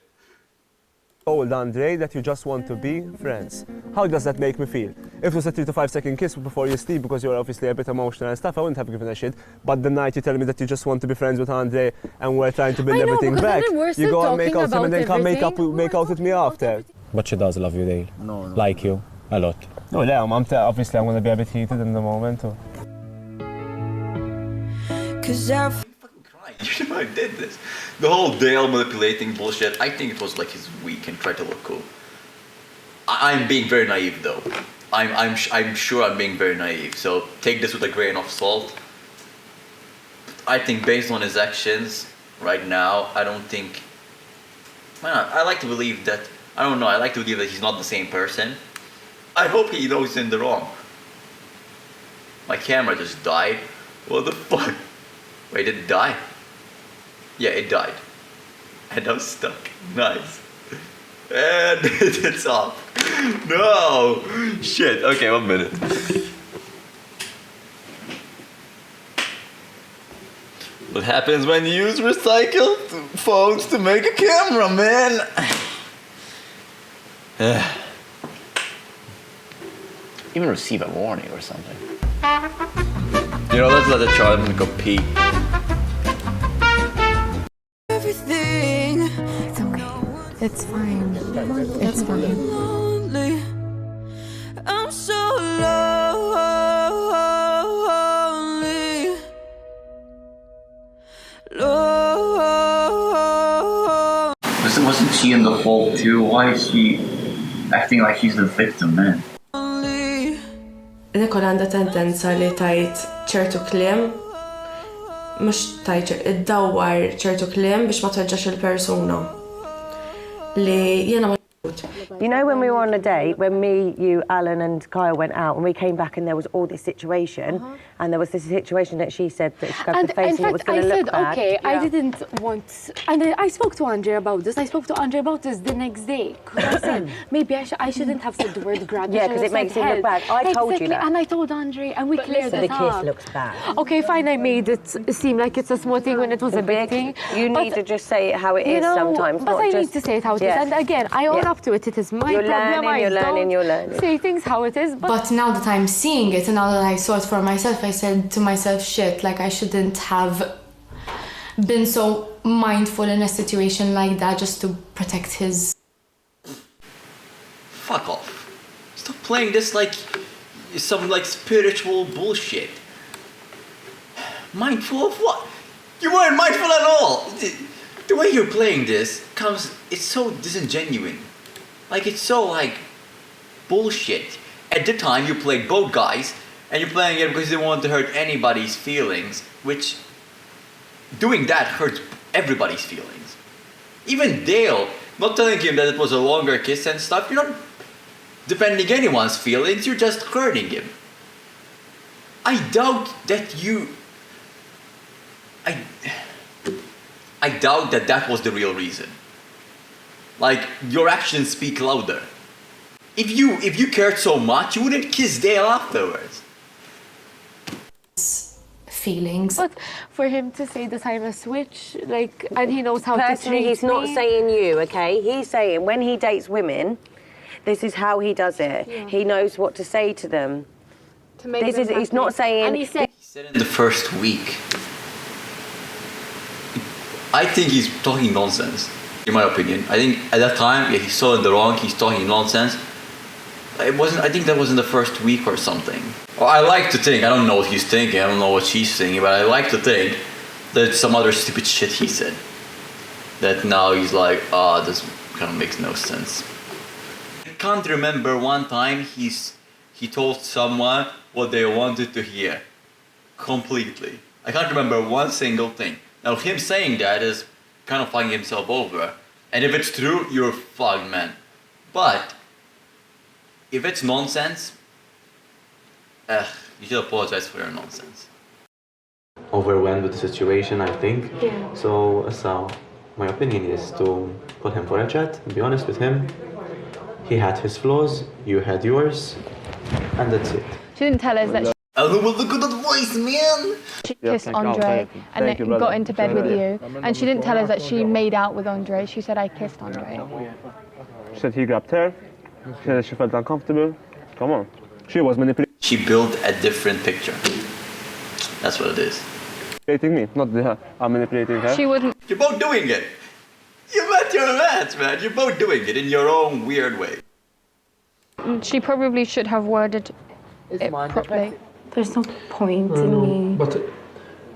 told Andre that you just want to be friends. How does that make me feel? If it was a 3 to 5 second kiss before you sleep, because you're obviously a bit emotional and stuff, I wouldn't have given a shit. But the night you tell me that you just want to be friends with Andre and we're trying to build everything back, you go and make out with him and then come make out with me after. But she does love you, Dale. No. Like you, a lot. No, yeah, obviously I'm going to be a bit heated in the moment too. You know I did this. The whole Dale manipulating bullshit, I think it was like he's weak and tried to look cool. I'm being very naive though. I'm sure I'm being very naive, so take this with a grain of salt. I think based on his actions right now, I don't think... I like to believe that... I don't know, I like to believe that he's not the same person. I hope he knows he's in the wrong. My camera just died. What the fuck? Wait, did it die? Yeah, it died. And I'm stuck. Nice. And it's off. No! Shit, okay, 1 minute. What happens when you use recycled phones to make a camera, man? Even receive a warning or something. You know, let's let the child go pee. Everything. It's okay. It's fine. It's fine. Lonely. I'm so lonely. Wasn't she in the hole too? Why is she acting like she's the victim, man? Nikola għandha tendenza li tajt ċertu kliem, mhux tajt iddawwar ċertu kliem biex ma tweġġax il-persuna. li jiena You know when we were on a date, when me, you, Alan and Kyle went out and we came back and there was all this situation and there was this situation that she said that she grabbed the face and it was going to look bad. Okay, I didn't want... And I spoke to Andre about this. I spoke to Andre about this the next day. Because I said, maybe I shouldn't have said the word grab. Yeah, because it makes it look bad. I told you that. And I told Andre and we cleared it up. The kiss looks bad. Okay, fine, I made it seem like it's a small thing when it was a big thing. You need to just say it how it is sometimes. But I need to say it how it is. And again, I own up to it. It is my problem. You're learning. Say things how it is. But now that I'm seeing it and now that I saw it for myself, I said to myself, shit, like I shouldn't have been so mindful in a situation like that just to protect his... Fuck off. Stop playing this like some like spiritual bullshit. Mindful of what? You weren't mindful at all. The way you're playing this it's so disingenuous. Like it's so like bullshit. At the time you played both guys and you're playing it because you didn't want to hurt anybody's feelings, which doing that hurts everybody's feelings. Even Dale, not telling him that it was a longer kiss and stuff, you're not defending anyone's feelings, you're just hurting him. I doubt that I doubt that that was the real reason. Like, your actions speak louder. If you cared so much, you wouldn't kiss Dale afterwards. Feelings. But for him to say that I'm a switch, like, and he knows how to Personally, he's not saying you, okay? He's saying when he dates women, this is how he does it. Yeah. He knows what to say to them. To make them He's not saying... And he said In the first week, I think he's talking nonsense. In my opinion, I think at that time, yeah, he's so in the wrong. He's talking nonsense. It wasn't. I think that was in the first week or something. Well, I like to think. I don't know what he's thinking. I don't know what she's thinking. But I like to think that some other stupid shit he said. That now he's like, this kind of makes no sense. I can't remember one time he told someone what they wanted to hear. Completely. I can't remember one single thing. Now him saying that is kind of fucking himself over. And if it's true, you're fucked, man. But if it's nonsense, you should apologize for your nonsense. Overwhelmed with the situation, I think. Yeah. So my opinion is to put him for a chat, be honest with him. He had his flaws, you had yours, and that's it. She didn't tell us that she Look at that voice, man! She kissed Andre and then got into bed with you. And she didn't tell us that she made out with Andre. She said, I kissed Andre. She said he grabbed her. She said she felt uncomfortable. Come on. She was manipulating She built a different picture. That's what it is. me, not her. I'm manipulating her. She wouldn't. You're both doing it. You met your match, man. You're both doing it in your own weird way. She probably should have worded it properly. There's no point in me But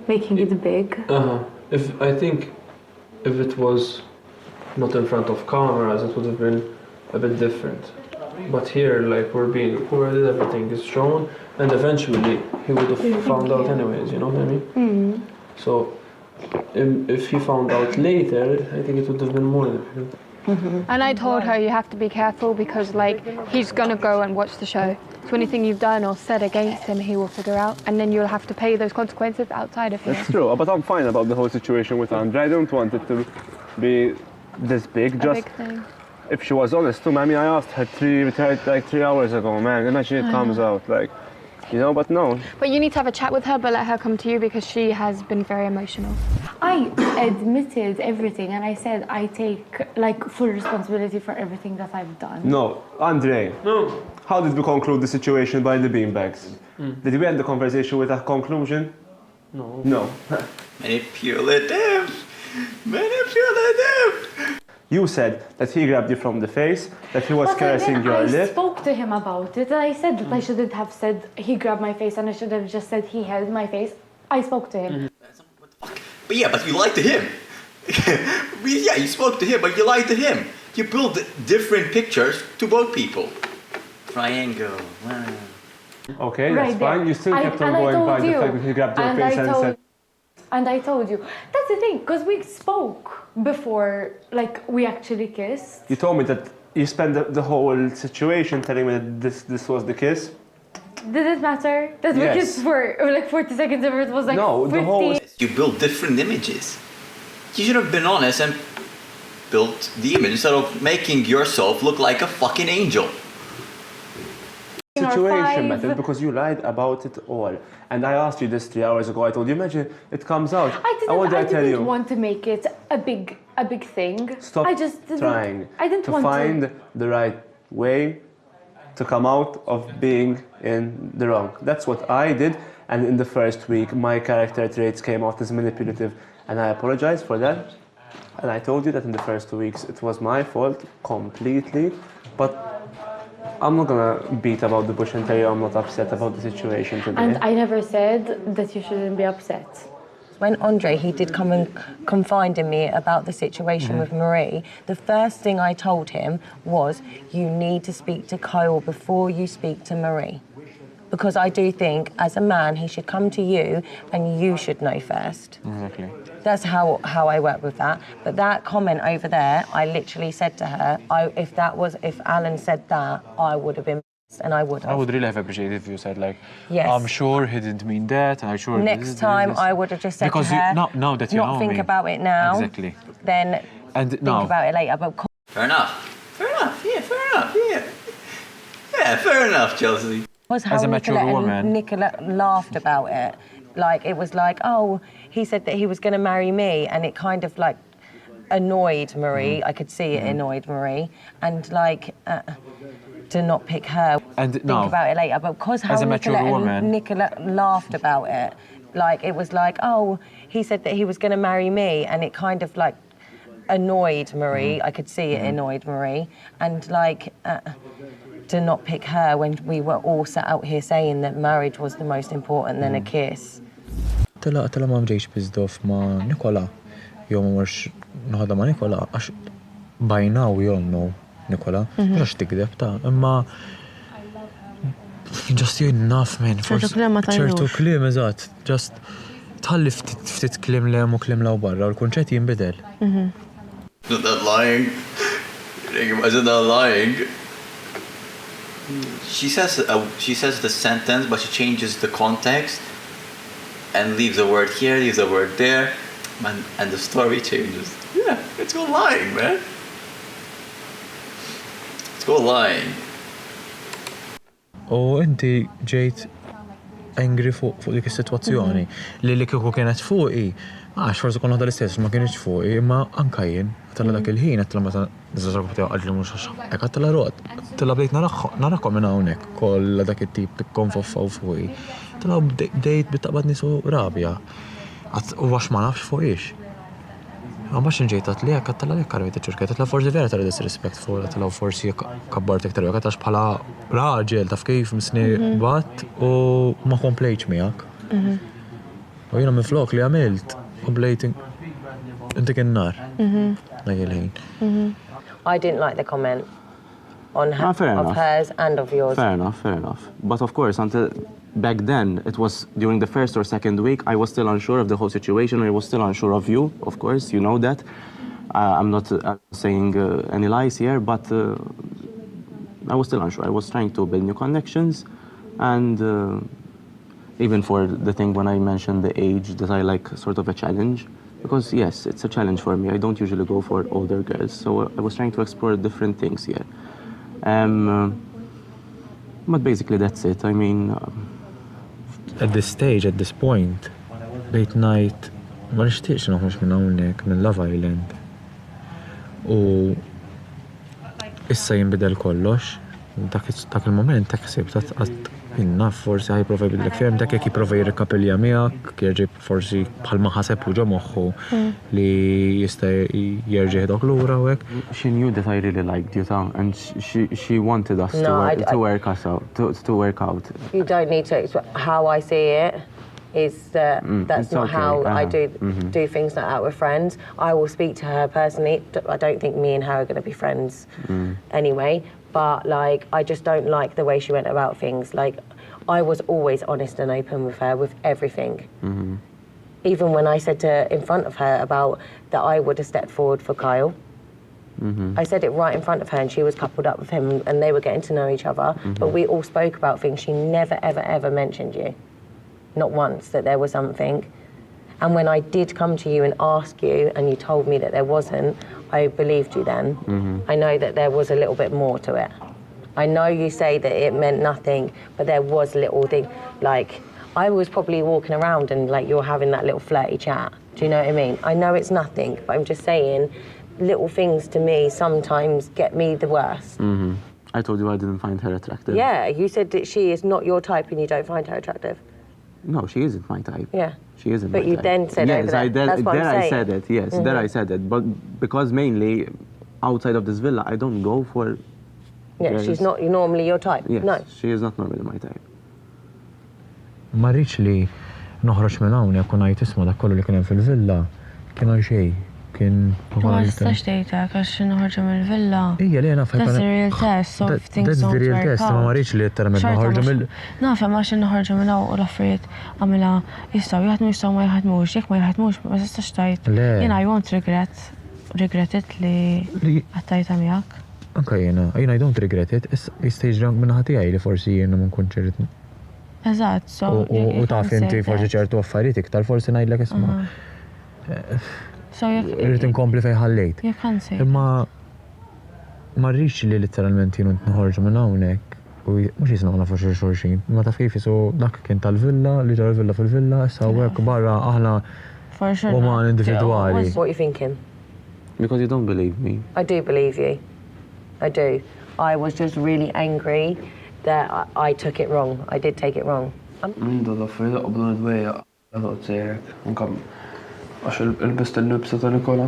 making it big. I think if it was not in front of cameras, it would have been a bit different. But here, like, we're being recorded, everything is shown, and eventually he would have found out anyways, you know what I mean? So if he found out later, I think it would have been more difficult. And I told her you have to be careful because, like, he's gonna go and watch the show. So anything you've done or said against him, he will figure out, and then you'll have to pay those consequences outside of here. That's true, but I'm fine about the whole situation with Andre. I don't want it to be this big. A big thing. If she was honest too, I mean, I asked her 3 hours ago, man. Imagine it comes out, like, you know, but no. But you need to have a chat with her, but let her come to you because she has been very emotional. I admitted everything and I said I take like full responsibility for everything that I've done. No, Andre. No. How did we conclude the situation by the beanbags? Did we end the conversation with a conclusion? No. No. Manipulative! Manipulative! You said that he grabbed you from the face, that he was caressing your I lip. spoke to him about it and I said that I shouldn't have said he grabbed my face and I should have just said he held my face. I spoke to him. But yeah, but you lied to him. Yeah, you spoke to him, but you lied to him. You built different pictures to both people. Triangle. Wow. Okay, Right that's fine. there. You still kept on I going told by you, the fact that he grabbed your and face I and told- said... And I told you. That's the thing, because we spoke before, like, we actually kissed. You told me that you spent the whole situation telling me that this was the kiss. Did it matter? That we kissed for like 40 seconds or it was like 50? You build different images. You should have been honest and built the image instead of making yourself look like a fucking angel. Situation method because you lied about it all. And I asked you this 3 hours ago. I told you, imagine it comes out. I didn't want to make it a big thing. Stop I just didn't, trying I didn't to want find the right way to come out of being in the wrong. That's what I did. And in the first week, my character traits came out as manipulative. And I apologize for that. And I told you that in the first 2 weeks, it was my fault completely. But I'm not gonna beat about the bush and tell you I'm not upset about the situation today. And I never said that you shouldn't be upset. When Andre, he did come and confide in me about the situation with Marie, the first thing I told him was, you need to speak to Kyle before you speak to Marie. Because I do think, as a man, he should come to you and you should know first. Exactly. That's how I work with that. But that comment over there, I literally said to her, if Alan said that, I would have been pissed, and I would have. I would really have appreciated if you said like, yes. I'm sure he didn't mean that, and I'm sure next time I would have just said because to her, now that you not know think me. about it now, Exactly. then think about it later. But Fair enough. Yeah, fair enough. Yeah, fair enough, Chelsea. Was how Nicola laughed about it. Like, it was like, oh, he said that he was going to marry me, and it kind of like annoyed Marie. I could see it annoyed Marie, and like to not pick her. And think about it later. But because how Nicola laughed about it, like it was like, oh, he said that he was going to marry me, and it kind of like annoyed Marie. I could see it annoyed Marie, and like. To not pick her when we were all sat out here saying that marriage was the most important than a kiss. Tela ma mġejx bizdof ma Nikola. Jew ma marx naħodha ma Nikola għax by now we all know Nikola. Mhux tikdeb ta' imma just you enough man for ċertu kliem eżatt. Just tħalli ftit kliem lem u kliem law barra u l-kunċett jinbidel. Isn't that lying? Isn't that lying? She says the sentence, but she changes the context and leaves a word here, leaves a word there, and the story changes. Yeah, it's called lying, man. It's called lying. U inti ġejt angry fuq dik is-sitwazzjoni li kieku kienet fuqi. Għax forsi kon għadha l-istess ma kienx fuqi, imma anka jien tella dak il-ħin qed meta niżaġġaw tiegħu qal li mhux hekk qed tella rod. Tella bdejt narakom minn hawnhekk kollha dak it-tip tikkonfoffaw fuqi. Tella bdejt bittaqbad nisu rabja. U għax ma nafx fuqix. Għamma xinġejt għat li għak għattalla li karmit iċċurket, għatla forsi vera tara disrespectful, għatla forsi kabbartek tarju, għatax bħala raġel taf kif misni bat u ma komplejċ miegħek. U jina minn flok li għamilt u blejt inti kien nar. I didn't like the comment on of hers and of yours. Fair enough. But of course, until back then, it was during the first or second week, I was still unsure of the whole situation. I was still unsure of you, of course, you know that. I'm not saying any lies here, but I was still unsure. I was trying to build new connections. And even for the thing when I mentioned the age, that I like sort of a challenge. Because yes, it's a challenge for me. I don't usually go for older girls. So I was trying to explore different things here. But basically that's it. I mean... At this stage, at this point, late night, ma nixtieqx noħroġ minn hawnhekk minn Love Island. U issa jinbidel kollox. Dak il-moment dak ħsibt qatt inna forsi ħajprova jbidlek ferm dak jekk jipprova jirrikapilja miegħek, jerġa' forsi bħalma ħaseb ġo moħħu li jista' jerġa' jdok lura u hekk. She knew that I really liked you, and she wanted us to work us out, to work out. You don't need to explain. How I see it is that that's not how I do things like that with friends. I will speak to her personally. I don't think me and her are going to be friends anyway. But like, I just don't like the way she went about things. Like, I was always honest and open with her with everything. Even when I said in front of her about that I would have stepped forward for Kyle. I said it right in front of her, and she was coupled up with him, and they were getting to know each other. But we all spoke about things. She never, ever, ever mentioned you. Not once that there was something. And when I did come to you and ask you, and you told me that there wasn't, I believed you then. I know that there was a little bit more to it. I know you say that it meant nothing, but there was little thing. Like, I was probably walking around and like you're having that little flirty chat. Do you know what I mean? I know it's nothing, but I'm just saying, little things to me sometimes get me the worst. I told you I didn't find her attractive. Yeah, you said that she is not your type and you don't find her attractive. No, she isn't my type. Yeah. She isn't But my you type. then said yes, over there. That's what I'm there I saying. said it, yes, there I said it. But because mainly outside of this villa, I don't go for... Yeah, girls. she's not normally your type. Yes, No. she is not normally my type. Ma rridx li noħroġ minn hawnhekk u ngħid isma' dak kollu li kien hemm fil-villa kien għal xejn. Kien Ma tistax tgħidha għax noħorġu mill-villa. Ija li għana That's the real test, so if things don't work out. That's the real test, ma rridx li letteralment noħorġu mill... Nafhem għax noħorġu minn hawn u l-affarijiet għamilha jistgħu jaħdmu jistgħu ma jaħdmux, jekk ma jaħdmux ma tistax tgħid. Jiena I won't regret it li għattajta miegħek. Anka jiena I don't regret it, jista' jiġri minn ħati li forsi jiena ma nkun ċert. Eżatt, so. U taf inti forsi ċertu affarijiet iktar forsi ngħidlek isma'. Irrid inkompli fejn ħallejt. Imma ma rridx li letteralment jienu nħorġu minn hawnhekk u mhux jisna nafu xulxin. Ma taf kif isu dak kien tal-villa, li ġar il-villa fil-villa, issa hawnhekk barra aħna huma individwali. What are you thinking? Because you don't believe me. I do believe you. I do. I was just really angry that I took it wrong. I did take it wrong. Mindu l-affarijiet qablu nidwejja għadot sejrek. Nkam għax il-bist il-nibsa ta' Nikola.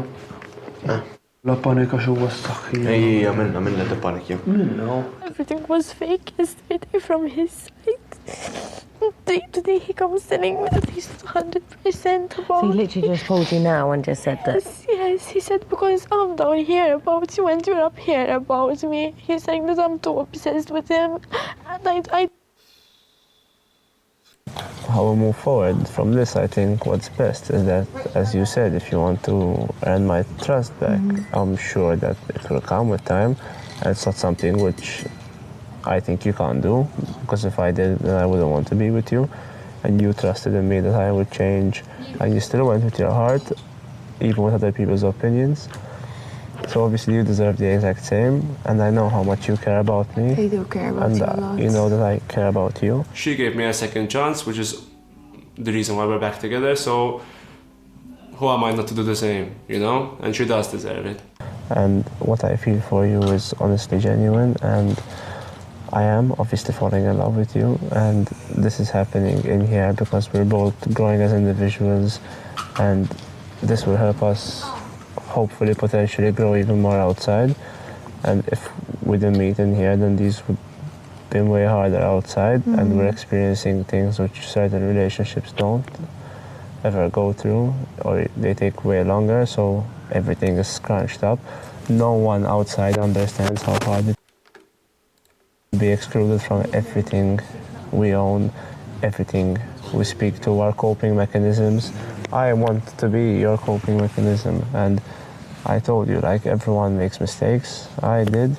La panika xu was-saħħi. Ejja, minna t-panikja. Minna. Everything was fake yesterday from his side. Today he comes telling me that he's 100% about So he literally just told you now and just said that. Yes, he said because I'm down here about you and you're up here about me. He's saying that I'm too obsessed with him. And I How we move forward from this, I think what's best is that, as you said, if you want to earn my trust back, I'm sure that it will come with time. And it's not something which I think you can't do, because if I did, then I wouldn't want to be with you. And you trusted in me that I would change, and you still went with your heart, even with other people's opinions. So obviously you deserve the exact same, and I know how much you care about me. I do care about you a lot. You know that I care about you. She gave me a second chance, which is the reason why we're back together, so who am I not to do the same, you know? And she does deserve it. And what I feel for you is honestly genuine, and I am obviously falling in love with you, and this is happening in here because we're both growing as individuals, and this will help us hopefully potentially grow even more outside. And if we didn't meet in here, then these would have been way harder outside, and we're experiencing things which certain relationships don't ever go through, or they take way longer, so everything is scrunched up. No one outside understands how hard it is to be excluded from everything we own, everything we speak to, our coping mechanisms. I want to be your coping mechanism, and I told you, like, everyone makes mistakes. I did.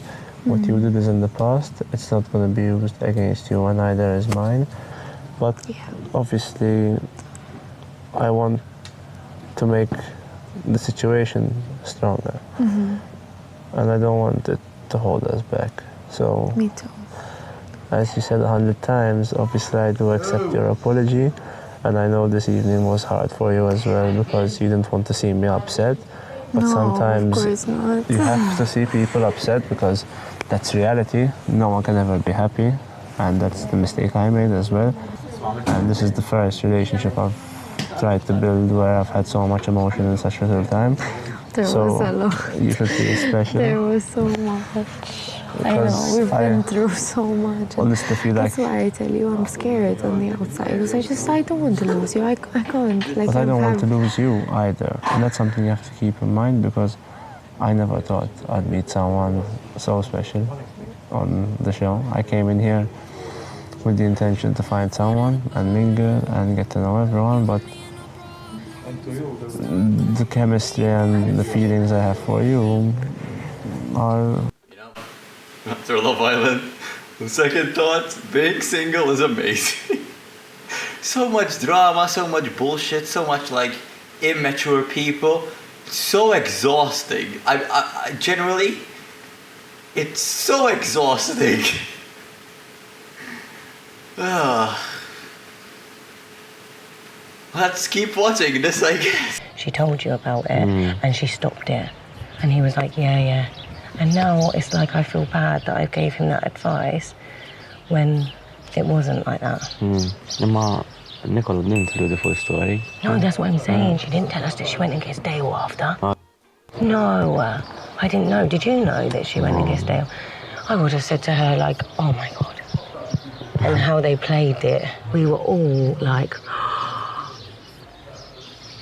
What you did is in the past. It's not going to be used against you, and neither is mine. But obviously, I want to make the situation stronger. And I don't want it to hold us back. So, Me too. as you said 100 times, obviously I do accept your apology. And I know this evening was hard for you as well because you didn't want to see me upset. But No, sometimes of course not. you have to see people upset because that's reality. No one can ever be happy. And that's the mistake I made as well. And this is the first relationship I've tried to build where I've had so much emotion in such little time. There so was a lot. You should feel special. There was so much. I know, Because we've been through so much. honestly feel like... That's why I tell you I'm scared on the outside. Because I don't want to lose you. I can't. Like, But I don't want to lose you either. And that's something you have to keep in mind because I never thought I'd meet someone so special on the show. I came in here with the intention to find someone and mingle and get to know everyone, but the chemistry and the feelings I have for you are... After Love Island, on second thought, being single is amazing. So much drama, so much bullshit, so much like immature people. So exhausting. I generally, it's so exhausting. Let's keep watching this, I guess. She told you about it and she stopped it. And he was like, yeah. And now it's like I feel bad that I gave him that advice when it wasn't like that. Nicola didn't tell you the full story. No, that's what I'm saying. She didn't tell us that she went and kissed Dale after. No, I didn't know. Did you know that she went and kissed Dale? I would have said to her, like, oh my God. And how they played it, we were all like...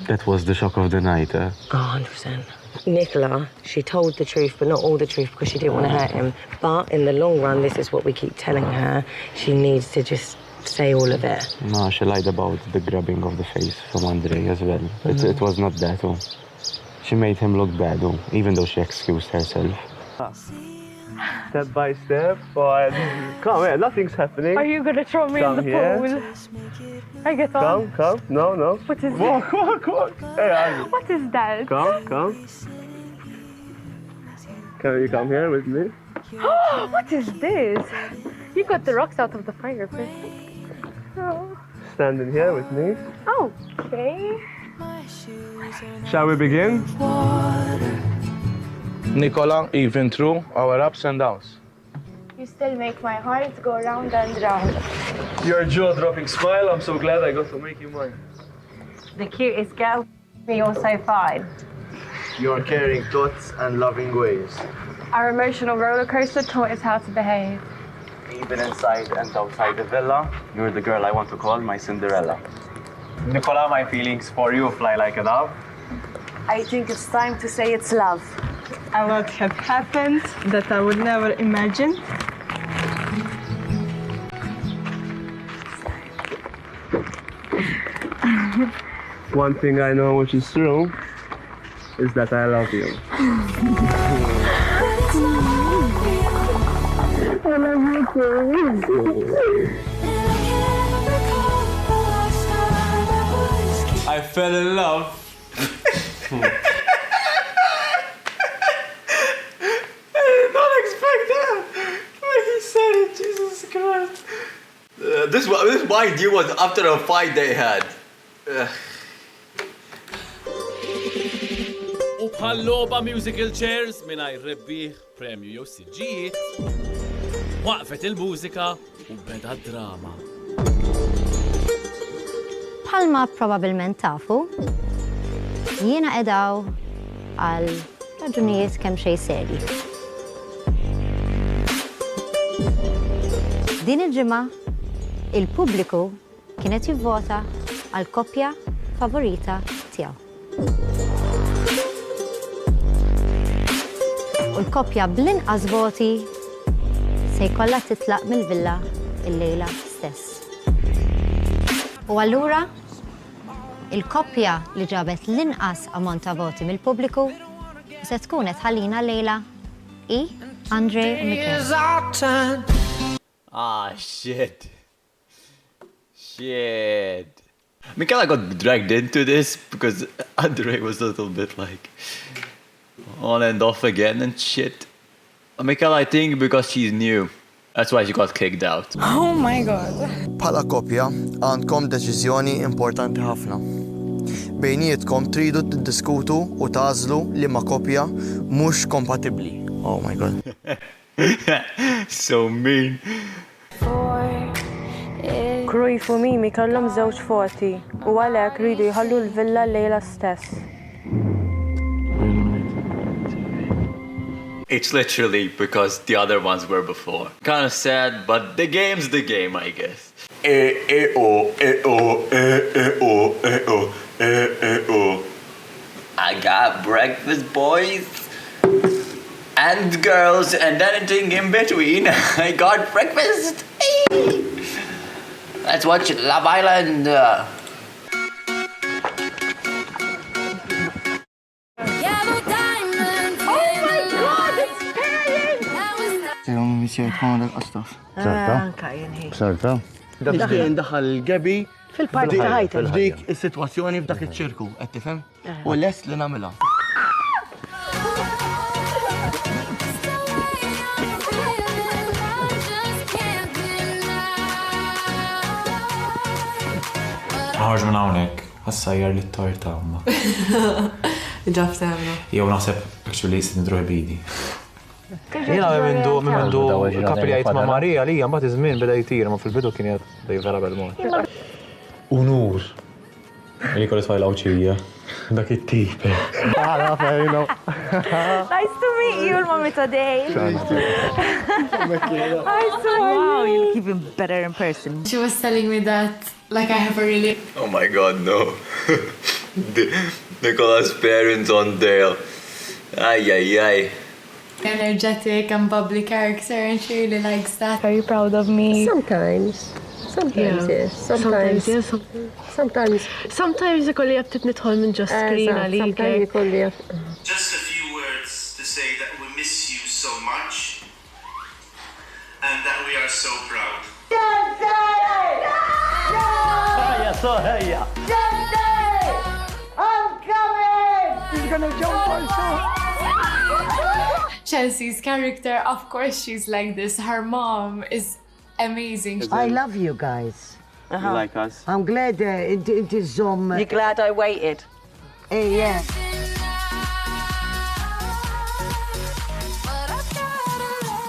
That was the shock of the night, eh? 100%. Nicola, she told the truth, but not all the truth because she didn't want to hurt him. But in the long run, this is what we keep telling her. She needs to just say all of it. No, she lied about the grabbing of the face from Andre as well. It was not that, oh. She made him look bad, oh, even though she excused herself. Step by step, but come here, nothing's happening. Are you gonna throw me in the pool? I get on. Come. No. What is walk. Hey, what is that? Come. Can you come here with me? What is this? You got the rocks out of the fire, perfect. Oh. Standing here with me. Okay. Shall we begin? Nicola, even through our ups and downs. You still make my heart go round and round. Your jaw-dropping smile, I'm so glad I got to make you mine. The cutest girl, you're so fine. Your caring thoughts and loving ways. Our emotional roller coaster taught us how to behave. Even inside and outside the villa, you're the girl I want to call my Cinderella. Nicola, my feelings for you fly like a dove. I think it's time to say it's love. A lot have happened that I would never imagine. One thing I know which is true is that I love you. I love you too. I fell in love. This mind you was after a fight they had. U bħal logħba musical chairs mingħajr rebbieħ premju jew siġġijiet, waqfet il-mużika u beda d-drama. Bħalma probabbilment tafu, jiena qiegħdaw għal raġunijiet kemm xejn serji. Din il-ġimgħa il-pubbliku kienet jivvota għal koppja favorita tiegħu. U l-koppja bl-inqas voti se jkollha titlaq mill-villa il-lejla stess. U allura il-koppja li ġabet l-inqas ammont ta' voti mill-pubbliku se tkun qed ħallina lejla Andre u Mikel. Ah, shit. Michaela got dragged into this because Andre was a little bit like on and off again and shit. Michaela, I think because she's new, that's why she got kicked out. Oh my God. Bħala koppja għandkom deċiżjoni importanti ħafna. Bejnietkom tridu tiddiskutu u tażlu li ma' koppja mhux kompatibbli. Oh my God. So mean. Krujf u Mimi kellhom żewġ voti u għalhekk ridu jħallu l-villa lejla stess. It's literally because the other ones were before. Kind of sad, but the game's the game, I guess. I got breakfast, boys and girls, and anything in between. I got breakfast. Let's watch Love Island. t-shirt ma dak qastaf. Anka jenħi. B'sarta. Nixtieq ndaħal Gabi Fil-parti ta' ħajta. f'dik is-sitwazzjoni f'dak iċ-ċirku, qed tifhem? U lest li nagħmilha. Ħarġ minn hawnhekk, ħassajjar li t-torta għamma. Ġaf temna. Jew naħseb actually sit nidruħ bidi. Jiena mindu kapiljajt ma' Marija li mbagħad iż-żmien beda jtir ma fil-bidu kien jgħid vera bel-mod. Unur. Li kollet fajla uċija. Dak it-tip. Nice to meet you, Mommy, today. Nice to meet you. Wow, you'll keep him better in person. She was telling me that, like, I have a really... Oh my god, no. Nicola's parents on Dale. Ay. energetic and bubbly character, and she really likes that. Are you proud of me? Sometimes, yes. Sometimes ikolli jabtit nidħol minn ġo screen għalik. Just a few words to say that we miss you so much and that we are so proud. I'm coming! He's gonna jump on Chelsea's character, of course, she's like this. Her mom is amazing. I love you guys. You like us? I'm glad it is You're glad I waited? Yeah.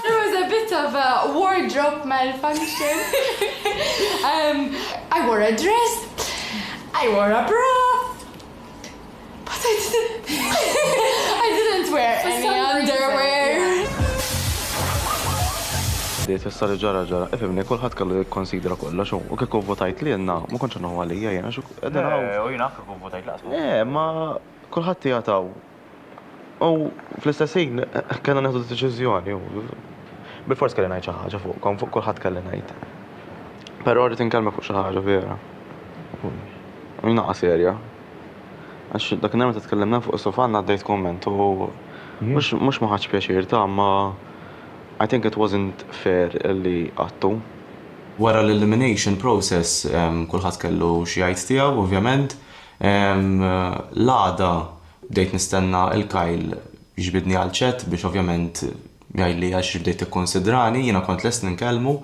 There was a bit of a wardrobe malfunction. I wore a dress, I wore a bra, but I didn't wear any underwear. Issa li ġara, ifimni, kulħadd kellu jikkonsidra kollox u kieku votajt li jenna, ma kontx naħu għalija jena xu. U jina kieku votajt laqsmu. Ma kulħadd jagħtaw. U fl-istessin kellna neħdu deċiżjoni. Bil-fors kelli ngħid xi ħaġa fuqkom, fuq kulħadd kelli ngħid. Però rrid inkellmek fuq xi ħaġa vera. Naqa serja. Għax dak nemma titkellimna fuq is-sofan għaddejt komment u mhux ma ħadx pjaċir ta' ma I think it wasn't fair li għattu. Wara l-elimination process, kulħadd kellu xi jgħid tiegħu, ovvjament. L-għada bdejt nistenna il-Kyle jiġbidni għal ċett biex ovvjament jgħidli għax bdejt ikkonsidrani, jiena kont lest ninkellmu.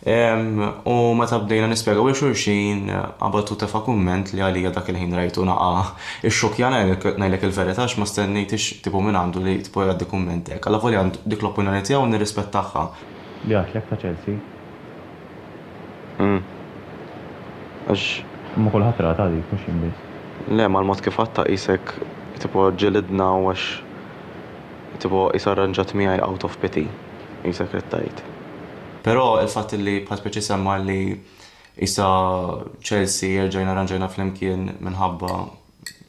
U meta bdejna nispjegaw il-xulxin, għabatu tefa' kumment li għalija dak il-ħin rajtu naqa' ix-xokjana ngħidlek il-verità ma stennejtx tipu minn għandu li tipu jgħaddi kumment hekk. Alla volja dik l-opinjoni tiegħu nirrispettaha. Li għatlek ta' Chelsea? Għax. Ma kulħadd rata dik mhux jien biss. Le, ma l-mod kif għatta qisek tipu ġilidna u għax tipu qis arranġat miegħi out of pity. Qisek rittajt. Però il-fatt li bħal speċi semma li issa Chelsea jerġajna arranġajna flimkien minħabba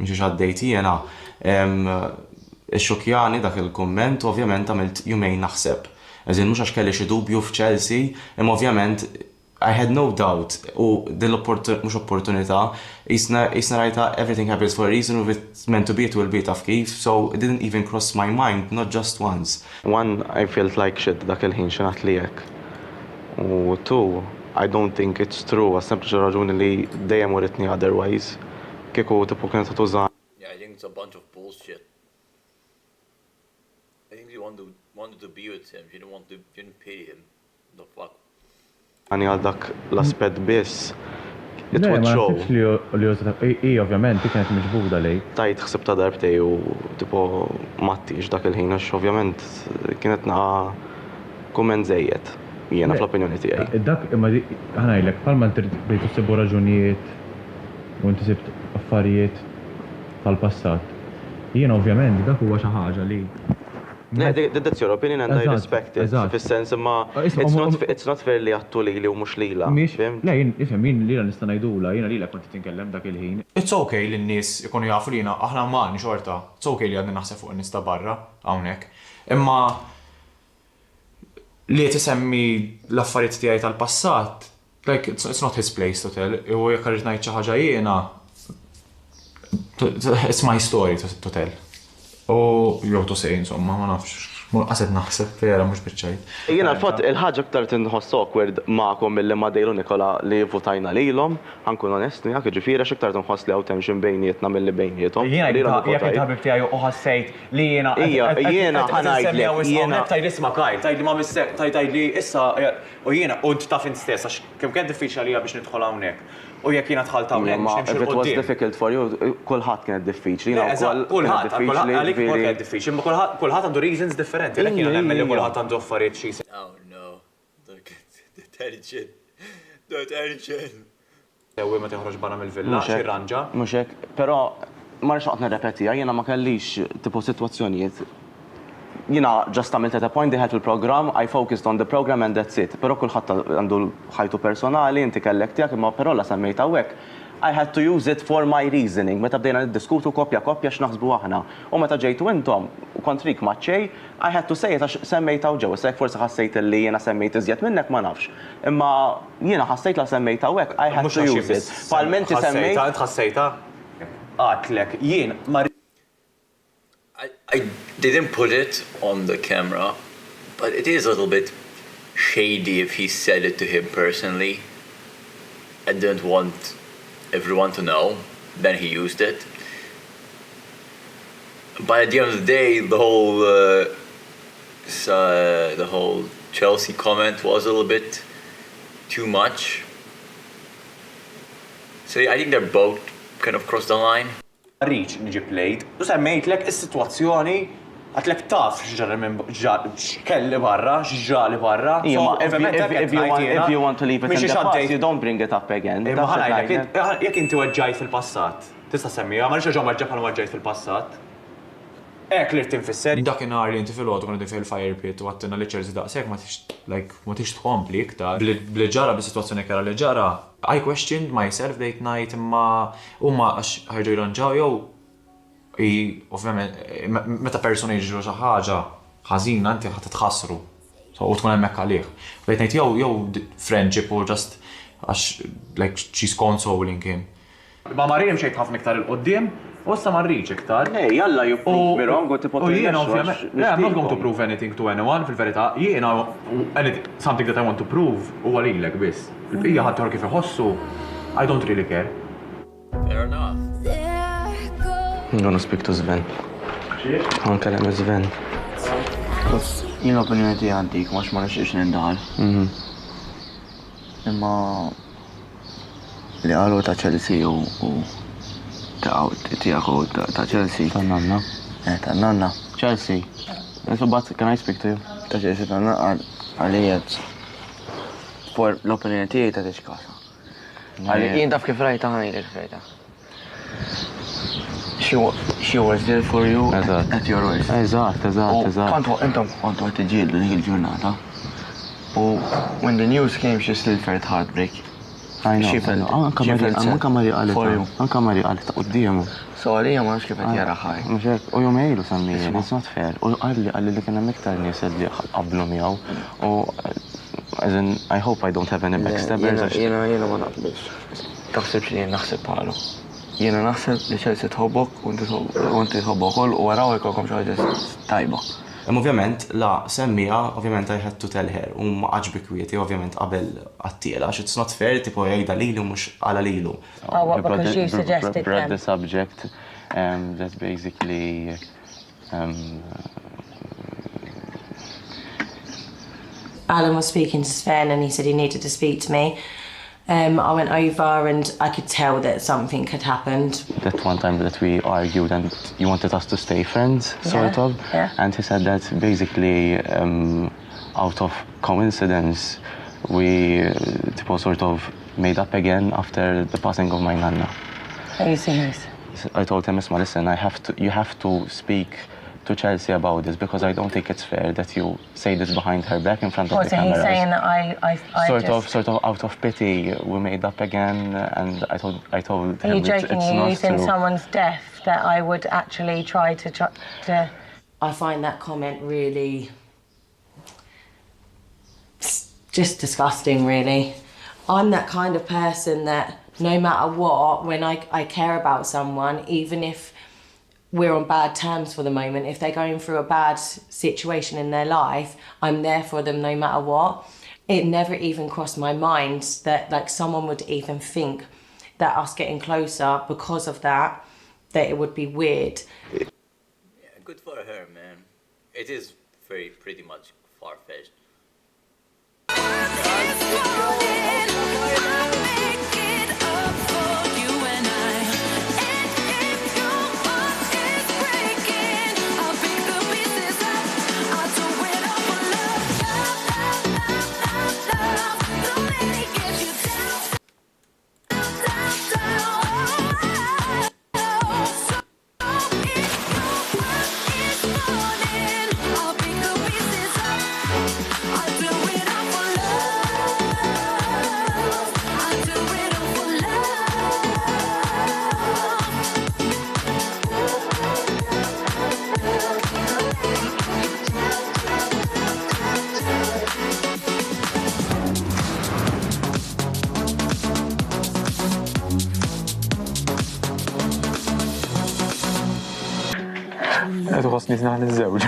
mhix għaddejt jiena, ix-xokjani dak il-kumment ovvjament għamilt jumejn naħseb. Eżin mhux għax kelli xi dubju f'Chelsea, imma ovvjament I had no doubt u mhux opportunità isna rajta everything happens for a reason, if it's meant to be it will be taf kif, so it didn't even cross my mind, not just once. One, I felt like shit dak il-ħin xinat li hekk. U two, I don't think it's true, għas sempliċi raġuni li dejjem uritni otherwise. Kieku tipu kienet tużan. Yeah, I think it's a bunch of bullshit. I think you wanted to be with him, you didn't pity him. The fuck. Għani għal dak l-aspet biss. It would show. I ovvjament, kienet miġbuda lej. Tajt xsib ta' darbtej u tipo mattix dak il-ħin, għax ovvjament kienet naqa kumment zejjed. Jiena fl-opinjoni tiegħi. Dak imma ħanajlek bħalma inti bdejtu ssibu raġunijiet u inti sibt affarijiet tal-passat. Jiena ovvjament dak huwa xi ħaġa li. That's your opinion and I respect it. Fis-sens imma it's not fair li għattu li u mhux lila. Le jien lila nista' ngħidula, jiena lila kont tinkellem dak il-ħin. It's okay li n-nies ikunu jafu li jiena aħna m'għandni xorta. It's okay li għadni naħseb fuq in-nies ta' barra hawnhekk. Imma li tisemmi l-affarijiet tiegħi tal-passat, like it's not his place to tell. U jekk rrid ngħid xi ħaġa jiena, it's my story to tell. U jew to say insomma, ma nafx. Għaset naħseb, vera, mux bieċajt. Jena l-fat il-ħagġa ktar tinħoss awkward ma'kom mill-li ma Dejlu Nikola li votajna lilhom, ħankun onestni, għak ġifira xiktar tinħoss li għaw tension bejnietna mill-li bejnietom. Jena jek il-ħabib tijaj uħassejt li jena. Jena ħanajdlek, jena. Tajd isma kajl, tajd li ma missek, tajd li issa, u jena, u taf stess, għax kem kien diffiċa li biex nidħol hawnhekk. U jekk jiena tħalt hawnhekk if it was difficult for you, kulħadd kienet diffiċli. Kulħadd għalik kienet diffiċli, ma kulħadd għandu reasons differenti. Għalhekk jiena nemmen li kulħadd għandu affarijiet xi jsir. Oh no, the tension. Sewwi ma teħroġ barra mill-villa, xi ranġa. Mhux hekk, però ma rridx noqgħod nirrepetiha, jiena ma kellix tipo sitwazzjonijiet. Jiena just għamilt at a point diħed fil-programm, I focused on the program and that's it. Però kulħadd għandu ħajtu personali, inti kellek tiegħek, imma però la semmejta hekk. I had to use it for my reasoning. Meta bdejna niddiskutu kopja x'naħsbu aħna. U meta ġejtu intom u kont rik maċċej, I had to say it għax semmejta ġew. Issa forsi ħassejt li jiena semmejt iżjed minnek ma nafx. Imma jiena ħassejt la semmejta hekk, I had to use it. Palmenti semmejt. Ħassejta? Għatlek, jien ma I didn't put it on the camera, but it is a little bit shady if he said it to him personally. I didn't want everyone to know. Then he used it. But at the end of the day, the whole Chelsea comment was a little bit too much. So I think they're both kind of crossed the line. Reach niġi plejt, u semmejtlek is-sitwazzjoni għatlek taf x'kelli barra, x'ġali barra. If you want to leave it in the past, you don't bring it up again. Jekk inti weġġajt fil-passat, tista' semmija, ma nix ġew weġġa bħalma weġġajt fil-passat. Ek li tinfisser. Dakinhar li inti fil-għodu konna fil-fire pit u għattina li ċerzi daqshekk ma tix tkompli iktar. Bli ġara bis-sitwazzjoni kera li ġara, I questioned myself date night imma huma għax ħarġu jranġaw jew ovvjament meta persuni jiġru xi ħaġa ħażina inti ħadd titħassru u tkun hemmhekk għalih. Date night jew friendship u just għax like she's consoling him. Ma marrim xejn ħafna iktar il-qoddim. U issa marriċ iktar. Hey, jalla you prove me wrong, go to I'm not going to prove anything to anyone, fil-verità. Jiena, something that I want to prove, u għalilek biss. Il-bqija ħadd kif iħossu, I don't really care. Fair enough. I'm gonna speak to Sven. Għankellem Sven. Jien l-opinjoni tiegħi għandik, mhux ma nixtiex nindaħal. Imma li qalu ta' Chelsea u ta' Chelsea. Ta' nanna. Ta' nanna. Chelsea. But can I speak to you? Ta' Chelsea ta' nanna għalijiet. For l-opinjoni tiegħi ta' tixkasa. Jien taf kif rajta ħanejlek kif rajta. She was there for you at your worst. Eżatt. Intom kontu għat iġiedlu dik il-ġurnata. U when the news came, she still felt heartbreak. Anka Mari qalet ta' quddiemu. So għalija ma nafx kif qed jara ħaj. Mhux hekk, u jomejlu semmija, it's not fair. U qalli li kien hemm iktar nies li qablu miegħu. U as in, I hope I don't have any backstabbers. Jiena ma naqbilx. Taħsibx li jien naħseb bħalu. Jiena naħseb li Chelsea tħobbok u inti tħobbok ukoll u waraw jkollkom xi ħaġa tajba. Ovvjament, la, semmija, ovvjament I had to tell her, u ma aqġbi kwieti, ovvjament qabel għattiela, għax it's not fair, tipo jgħida lilu mux għala lilu. Oh, what, because you suggested brought the subject, that basically, Alan was speaking to Sven and he said he needed to speak to me. I went over and I could tell that something had happened. That one time that we argued and you wanted us to stay friends, sort of. Yeah. And he said that basically, out of coincidence, we sort of made up again after the passing of my nana. Are you serious? I told him, listen, you have to speak to Chelsea about this because I don't think it's fair that you say this behind her back in front of the cameras. So he's saying that I sort of out of pity, we made up again, and I told him Are you joking? it's not You're using true. someone's death that I would actually try to... I find that comment really... just disgusting, really. I'm that kind of person that no matter what, when I care about someone, even if we're on bad terms for the moment. If they're going through a bad situation in their life, I'm there for them no matter what. It never even crossed my mind that like someone would even think that us getting closer because of that it would be weird. Yeah, good for her, man. It is pretty much far-fetched. Tħossni snaħ iż-żewġ.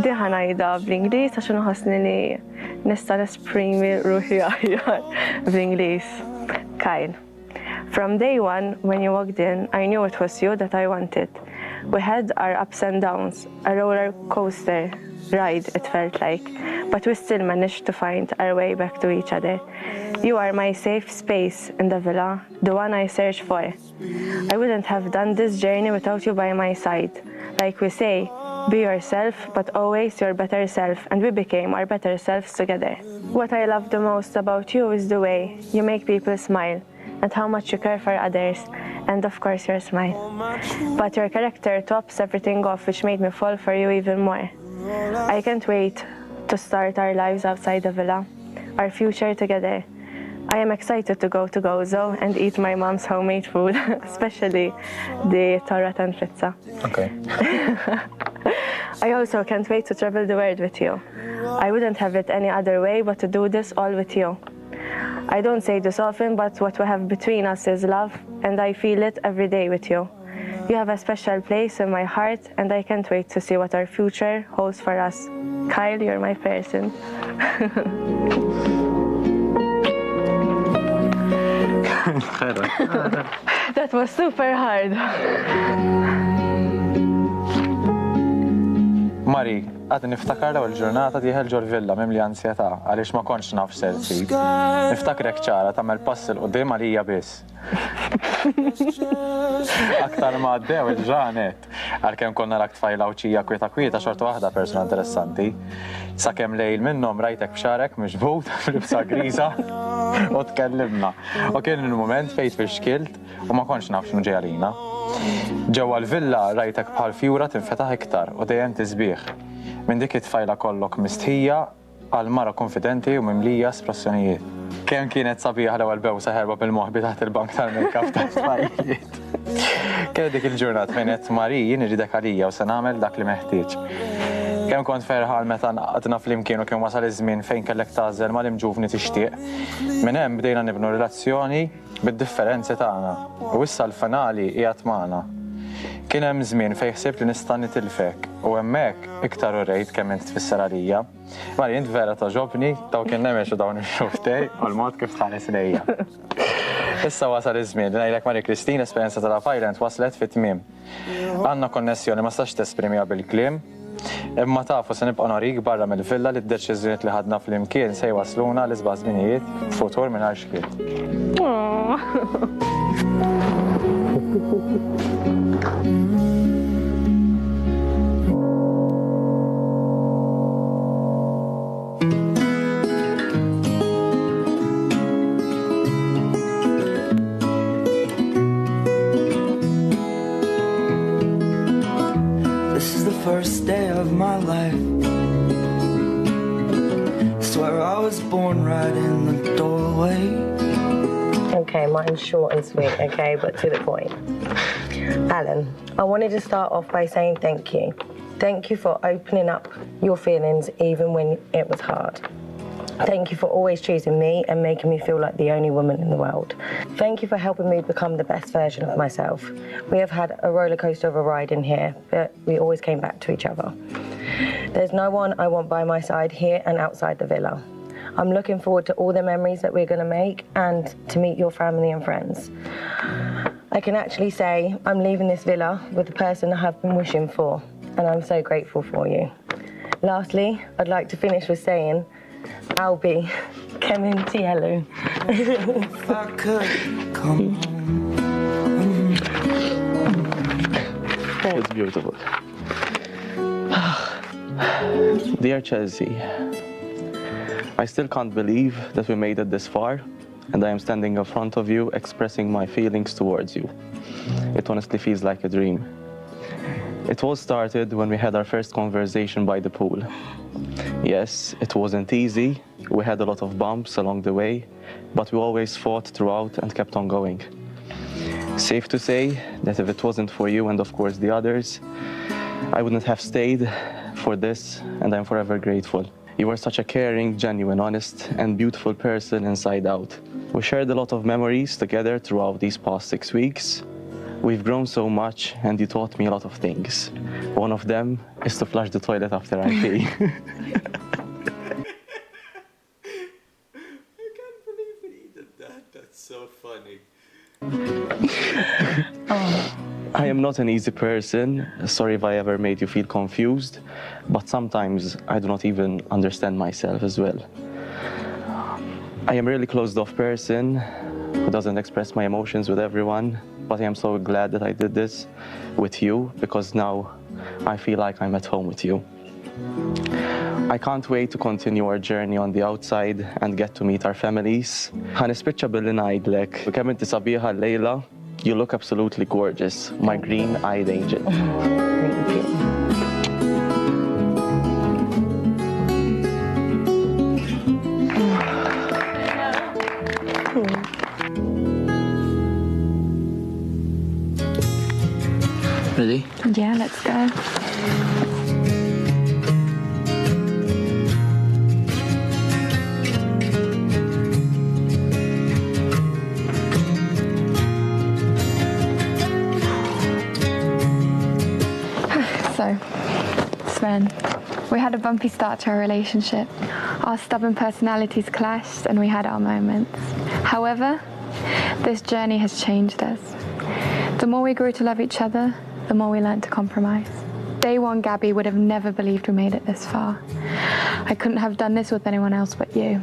Di ħanajda bl-Inglis għax nħossni li nista' nesprimi ruħi aħjar bl-Inglis. Kyle, from day one when you walked in, I knew it was you that I wanted. We had our ups and downs, a roller coaster ride it felt like, but we still managed to find our way back to each other. You are my safe space in the villa, the one I search for. I wouldn't have done this journey without you by my side. Like we say, be yourself, but always your better self, and we became our better selves together. What I love the most about you is the way you make people smile, and how much you care for others, and of course your smile. But your character tops everything off, which made me fall for you even more. I can't wait to start our lives outside the villa, our future together. I am excited to go to Gozo and eat my mom's homemade food, especially the torrata pizza. Okay. I also can't wait to travel the world with you. I wouldn't have it any other way but to do this all with you. I don't say this often, but what we have between us is love, and I feel it every day with you. You have a special place in my heart, and I can't wait to see what our future holds for us. Kyle, you're my person. That was super hard. Mari, għad niftakar l ġurnata diħel ġol villa mimli ansjeta, għalix ma konx naf selfi. Niftakrek ċara tamel pass il-qoddim għalija bis. Aktar ma għaddew il-ġanet, għal-kem konna l-akt fajla uċija kwieta xorta waħda persona interessanti. Sakem lejl minnom rajtek bxarek mġbut, flibsa griza, u tkellimna. U kien il-moment fejt fil-xkilt u ma konx naf xnu ġejalina. Ġewwa l-villa rajtek bħal fjura tinfetaħ iktar u dejjem tisbieħ. Minn dik it-tfajla kollok mistħija għal mara konfidenti u mimlija espressjonijiet. Kemm kienet sabiħ l-ewwel bewsa ħerba bil-moħbi taħt il-bank tal-makeup tal-tfajliet. Kien dik il-ġurnat fejn qed Marij nirridek għalija u se nagħmel dak li meħtieġ. Kemm kont ferħal meta nqadna flimkien u kien wasal iż-żmien fejn kellek tażel mal-imġuvni tixtieq. Minn hemm bdejna nibnu relazzjoni bid-differenzi tagħna u issa l-finali qiegħed magħna. Kien hemm żmien fejn ħsibt li nista' nitilfek u hemmhekk iktar urejt kemm int tfisser għalija. Mari int vera toġobni daw kien nemmex u dawn ix-xuftej u l-mod kif tħares lejja. Issa wasal iż-żmien li ngħidlek Mari Kristina esperjenza tal-Love Island waslet fit-tmiem. Għandna konnessjoni ma stax tesprimiha bil-kliem. Imma tafu se nibqa' norik barra mill-villa li d-deċiżjonijiet li ħadna fl-imkien se jwasluna l isbaż żminijiet futur mingħajr xkil. This is the first day of my life. Swear I was born right in the doorway. Okay, mine's short and sweet, okay, but to the point. Alan, I wanted to start off by saying thank you. Thank you for opening up your feelings even when it was hard. Thank you for always choosing me and making me feel like the only woman in the world. Thank you for helping me become the best version of myself. We have had a roller coaster of a ride in here, but we always came back to each other. There's no one I want by my side here and outside the villa. I'm looking forward to all the memories that we're going to make and to meet your family and friends. I can actually say I'm leaving this villa with the person I have been wishing for, and I'm so grateful for you. Lastly, I'd like to finish with saying, Albi, Kemin Tielu. If I could come home. It's beautiful. Dear Chelsea, I still can't believe that we made it this far, and I am standing in front of you expressing my feelings towards you. It honestly feels like a dream. It all started when we had our first conversation by the pool. Yes, it wasn't easy. We had a lot of bumps along the way, but we always fought throughout and kept on going. Safe to say that if it wasn't for you and of course the others, I wouldn't have stayed for this, and I'm forever grateful. You were such a caring, genuine, honest, and beautiful person inside out. We shared a lot of memories together throughout these past 6 weeks. We've grown so much, and you taught me a lot of things. One of them is to flush the toilet after I pee. That's so funny. I am not an easy person. Sorry if I ever made you feel confused, but sometimes I do not even understand myself as well. I am a really closed-off person who doesn't express my emotions with everyone, but I am so glad that I did this with you, because now I feel like I'm at home with you. I can't wait to continue our journey on the outside and get to meet our families. Ħanispiċċa billi ngħidlek kemm inti sabiħa Lejla, you look absolutely gorgeous, my green-eyed angel. Thank you. Ready? Yeah, let's go. So, Sven, we had a bumpy start to our relationship. Our stubborn personalities clashed and we had our moments. However, this journey has changed us. The more we grew to love each other, the more we learned to compromise. Day one, Gabby would have never believed we made it this far. I couldn't have done this with anyone else but you.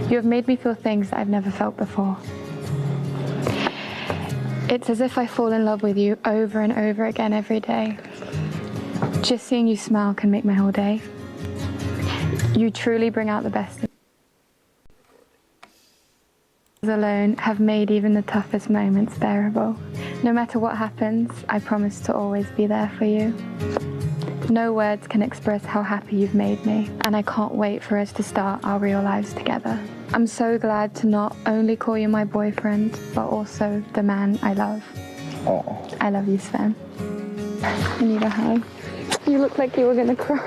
You have made me feel things that I've never felt before. It's as if I fall in love with you over and over again every day. Just seeing you smile can make my whole day. You truly bring out the best in me. Alone have made even the toughest moments bearable. No matter what happens, I promise to always be there for you. No words can express how happy you've made me, and I can't wait for us to start our real lives together. I'm so glad to not only call you my boyfriend, but also the man I love. Oh. I love you, Sven. I need a hug. You look like you were gonna cry.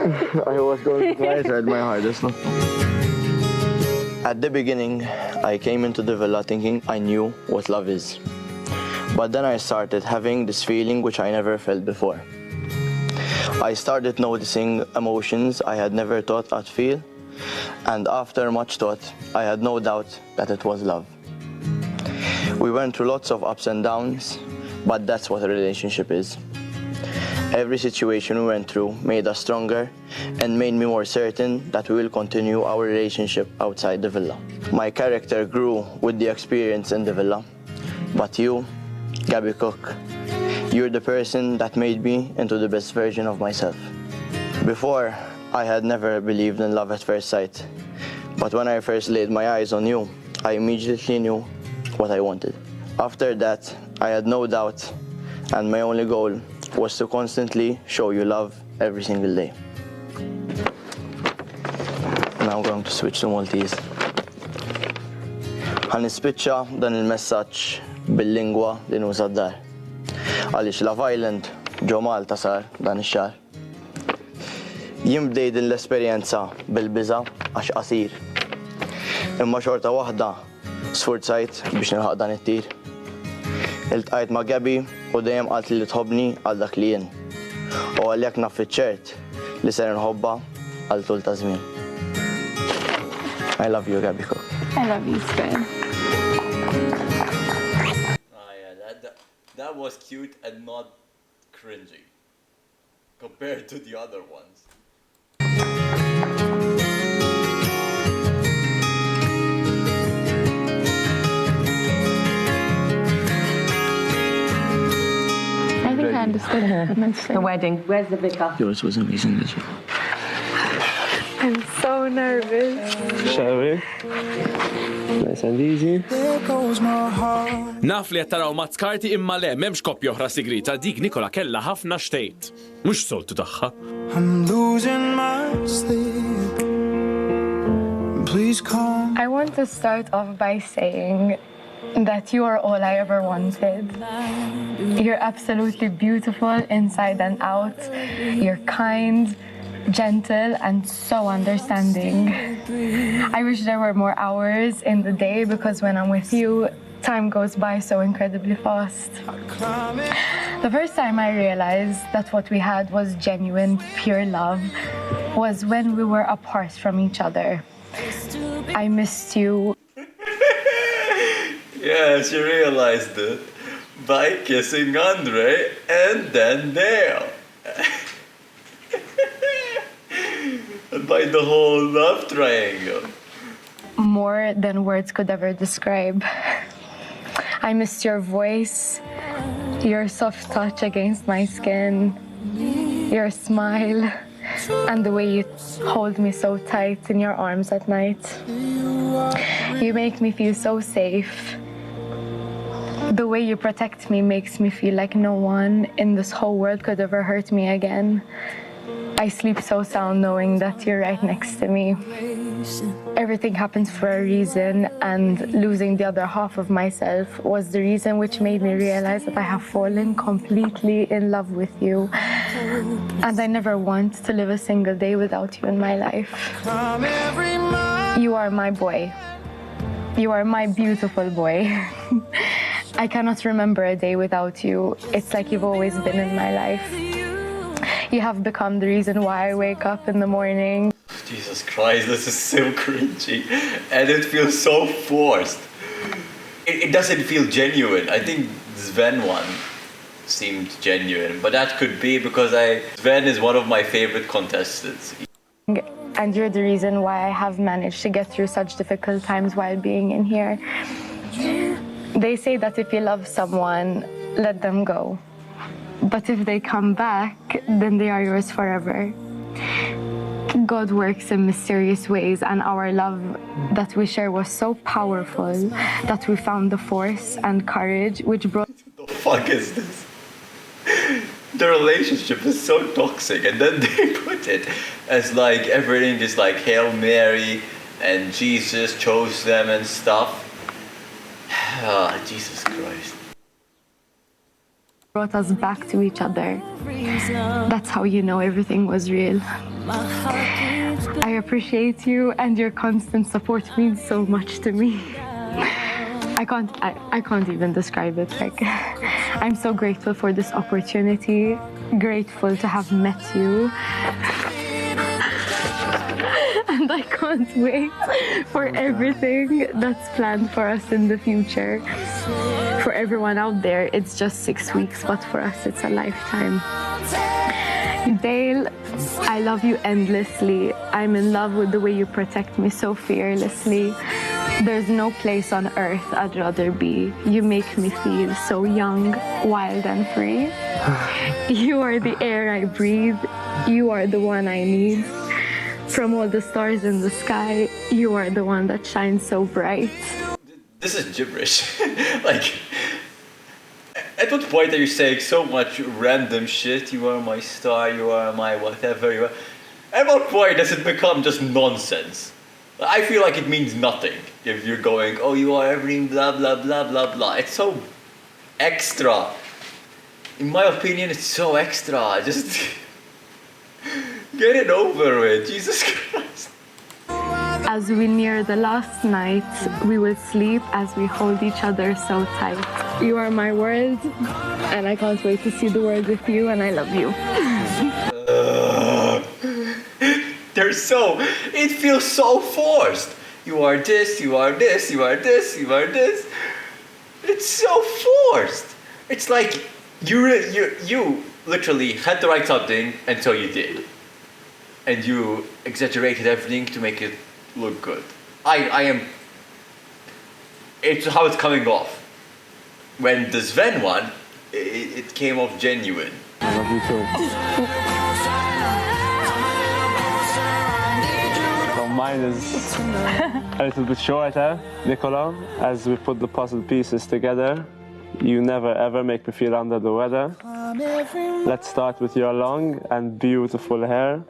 I was going to cry, I tried my hardest. At the beginning, I came into the villa thinking I knew what love is. But then I started having this feeling which I never felt before. I started noticing emotions I had never thought I'd feel, and after much thought, I had no doubt that it was love. We went through lots of ups and downs, but that's what a relationship is. Every situation we went through made us stronger and made me more certain that we will continue our relationship outside the villa. My character grew with the experience in the villa, but you, Gabby Cook, you're the person that made me into the best version of myself. Before, I had never believed in love at first sight, but when I first laid my eyes on you, I immediately knew what I wanted. After that, I had no doubt, and my only goal was to constantly show you love every single day. Now I'm going to switch to Maltese. Ħanispiċċa dan il-messaġġ bil-lingwa li nuża d-dar. Għaliex Love Island ġo Malta sar dan ix-xahar. Jien bdejt din l-esperjenza bil-biża' għax qasir. Imma xorta waħda sfurzajt biex nilħaq dan it-tir. Iltqajt ma' Gabi u dejjem qalt li tħobbni għal dak li jien. U għalhekk naf fiċ-ċert li ser inħobba għal tul ta' żmien. I love you, Gabi Cook. I love you, Sven. That was cute and not cringy compared to the other ones. I think I understood her. The wedding. Where's the vicar? Yours was amazing, did you? I'm so nervous. Shall we? Nice and easy. Naf li jattaraw mazzkarti imma le, memx koppja oħra sigrita, dik Nikola kella ħafna xtejt. Mux soltu taħħa. I'm losing my sleep. Please come. I want to start off by saying that you are all I ever wanted. You're absolutely beautiful inside and out. You're kind, gentle, and so understanding. I wish there were more hours in the day because when I'm with you, time goes by so incredibly fast. The first time I realized that what we had was genuine, pure love was when we were apart from each other. I missed you. Yeah, she realized it by kissing Andre and then Dale. And by the whole love triangle. More than words could ever describe. I missed your voice, your soft touch against my skin, your smile, and the way you hold me so tight in your arms at night. You make me feel so safe. The way you protect me makes me feel like no one in this whole world could ever hurt me again. I sleep so sound knowing that you're right next to me. Everything happens for a reason, and losing the other half of myself was the reason which made me realize that I have fallen completely in love with you. And I never want to live a single day without you in my life. You are my boy. You are my beautiful boy. I cannot remember a day without you. It's like you've always been in my life. You have become the reason why I wake up in the morning. Jesus Christ, this is so cringy. And it feels so forced. It doesn't feel genuine. I think Sven one seemed genuine, but that could be because Sven is one of my favorite contestants. And you're the reason why I have managed to get through such difficult times while being in here. They say that if you love someone, let them go. But if they come back, then they are yours forever. God works in mysterious ways, and our love that we share was so powerful that we found the force and courage which brought... What the fuck is this? The relationship is so toxic, and then they put it as like everything is like Hail Mary and Jesus chose them and stuff. Ah, Jesus Christ. Brought us back to each other. That's how you know everything was real. I appreciate you, and your constant support means so much to me. I can't even describe it. Like, I'm so grateful for this opportunity, grateful to have met you. And I can't wait for everything that's planned for us in the future. For everyone out there, it's just 6 weeks, but for us, it's a lifetime. Dale, I love you endlessly. I'm in love with the way you protect me so fearlessly. There's no place on earth I'd rather be. You make me feel so young, wild, and free. You are the air I breathe. You are the one I need. From all the stars in the sky, you are the one that shines so bright. This is gibberish. Like, at what point are you saying so much random shit? You are my star, you are my whatever, you are... At what point does it become just nonsense? I feel like it means nothing if you're going, oh, you are everything, blah, blah, blah, blah, blah. It's so extra. In my opinion, it's so extra. Just get it over with, Jesus Christ. As we near the last night, we will sleep as we hold each other so tight. You are my world, and I can't wait to see the world with you, and I love you. It feels so forced. You are this, you are this, you are this, you are this. It's so forced. It's like you literally had to write something, and so you did. And you exaggerated everything to make it look good. It's how it's coming off. When the Sven one, it came off genuine. I love you too. So mine is a little bit shorter, Nicola, as we put the puzzle pieces together. You never ever make me feel under the weather. Let's start with your long and beautiful hair.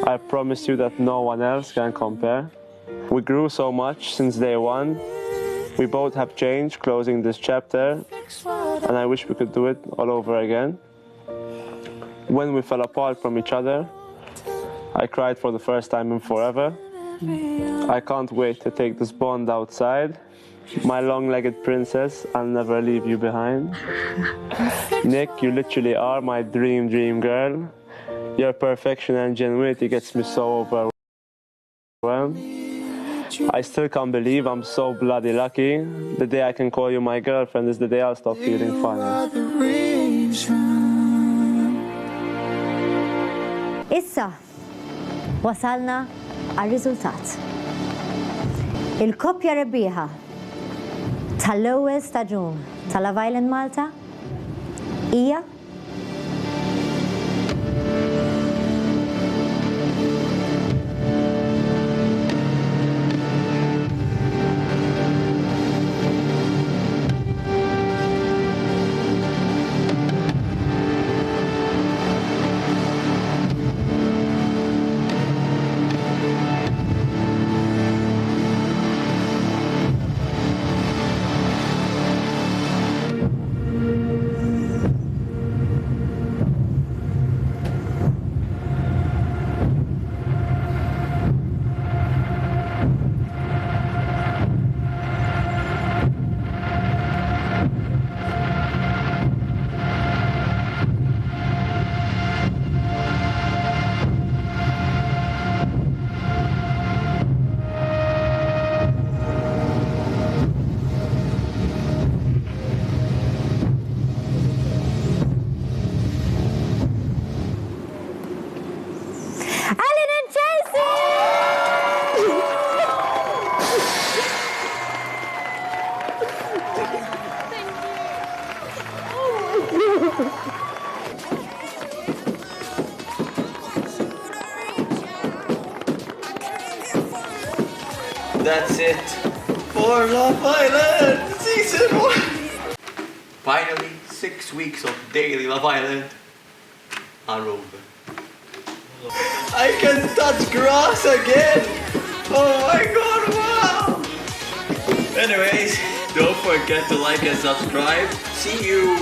I promise you that no one else can compare. We grew so much since day one. We both have changed, closing this chapter, and I wish we could do it all over again. When we fell apart from each other, I cried for the first time in forever. I can't wait to take this bond outside. My long-legged princess, I'll never leave you behind. Nick, you literally are my dream girl. Your perfection and genuinity gets me so overwhelmed. I still can't believe I'm so bloody lucky. The day I can call you my girlfriend is the day I'll stop feeling funny. Issa, wasalna għal-riżultat. Il-koppja rebbieħa tal-ewwel staġun tal-Love Island Malta hija That's it for Love Island Season 1. Finally, 6 weeks of daily Love Island are over. I can touch grass again! Oh my god, wow! Anyways, don't forget to like and subscribe. See you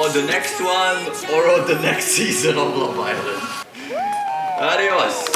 on the next one or on the next season of Love Island. Adios!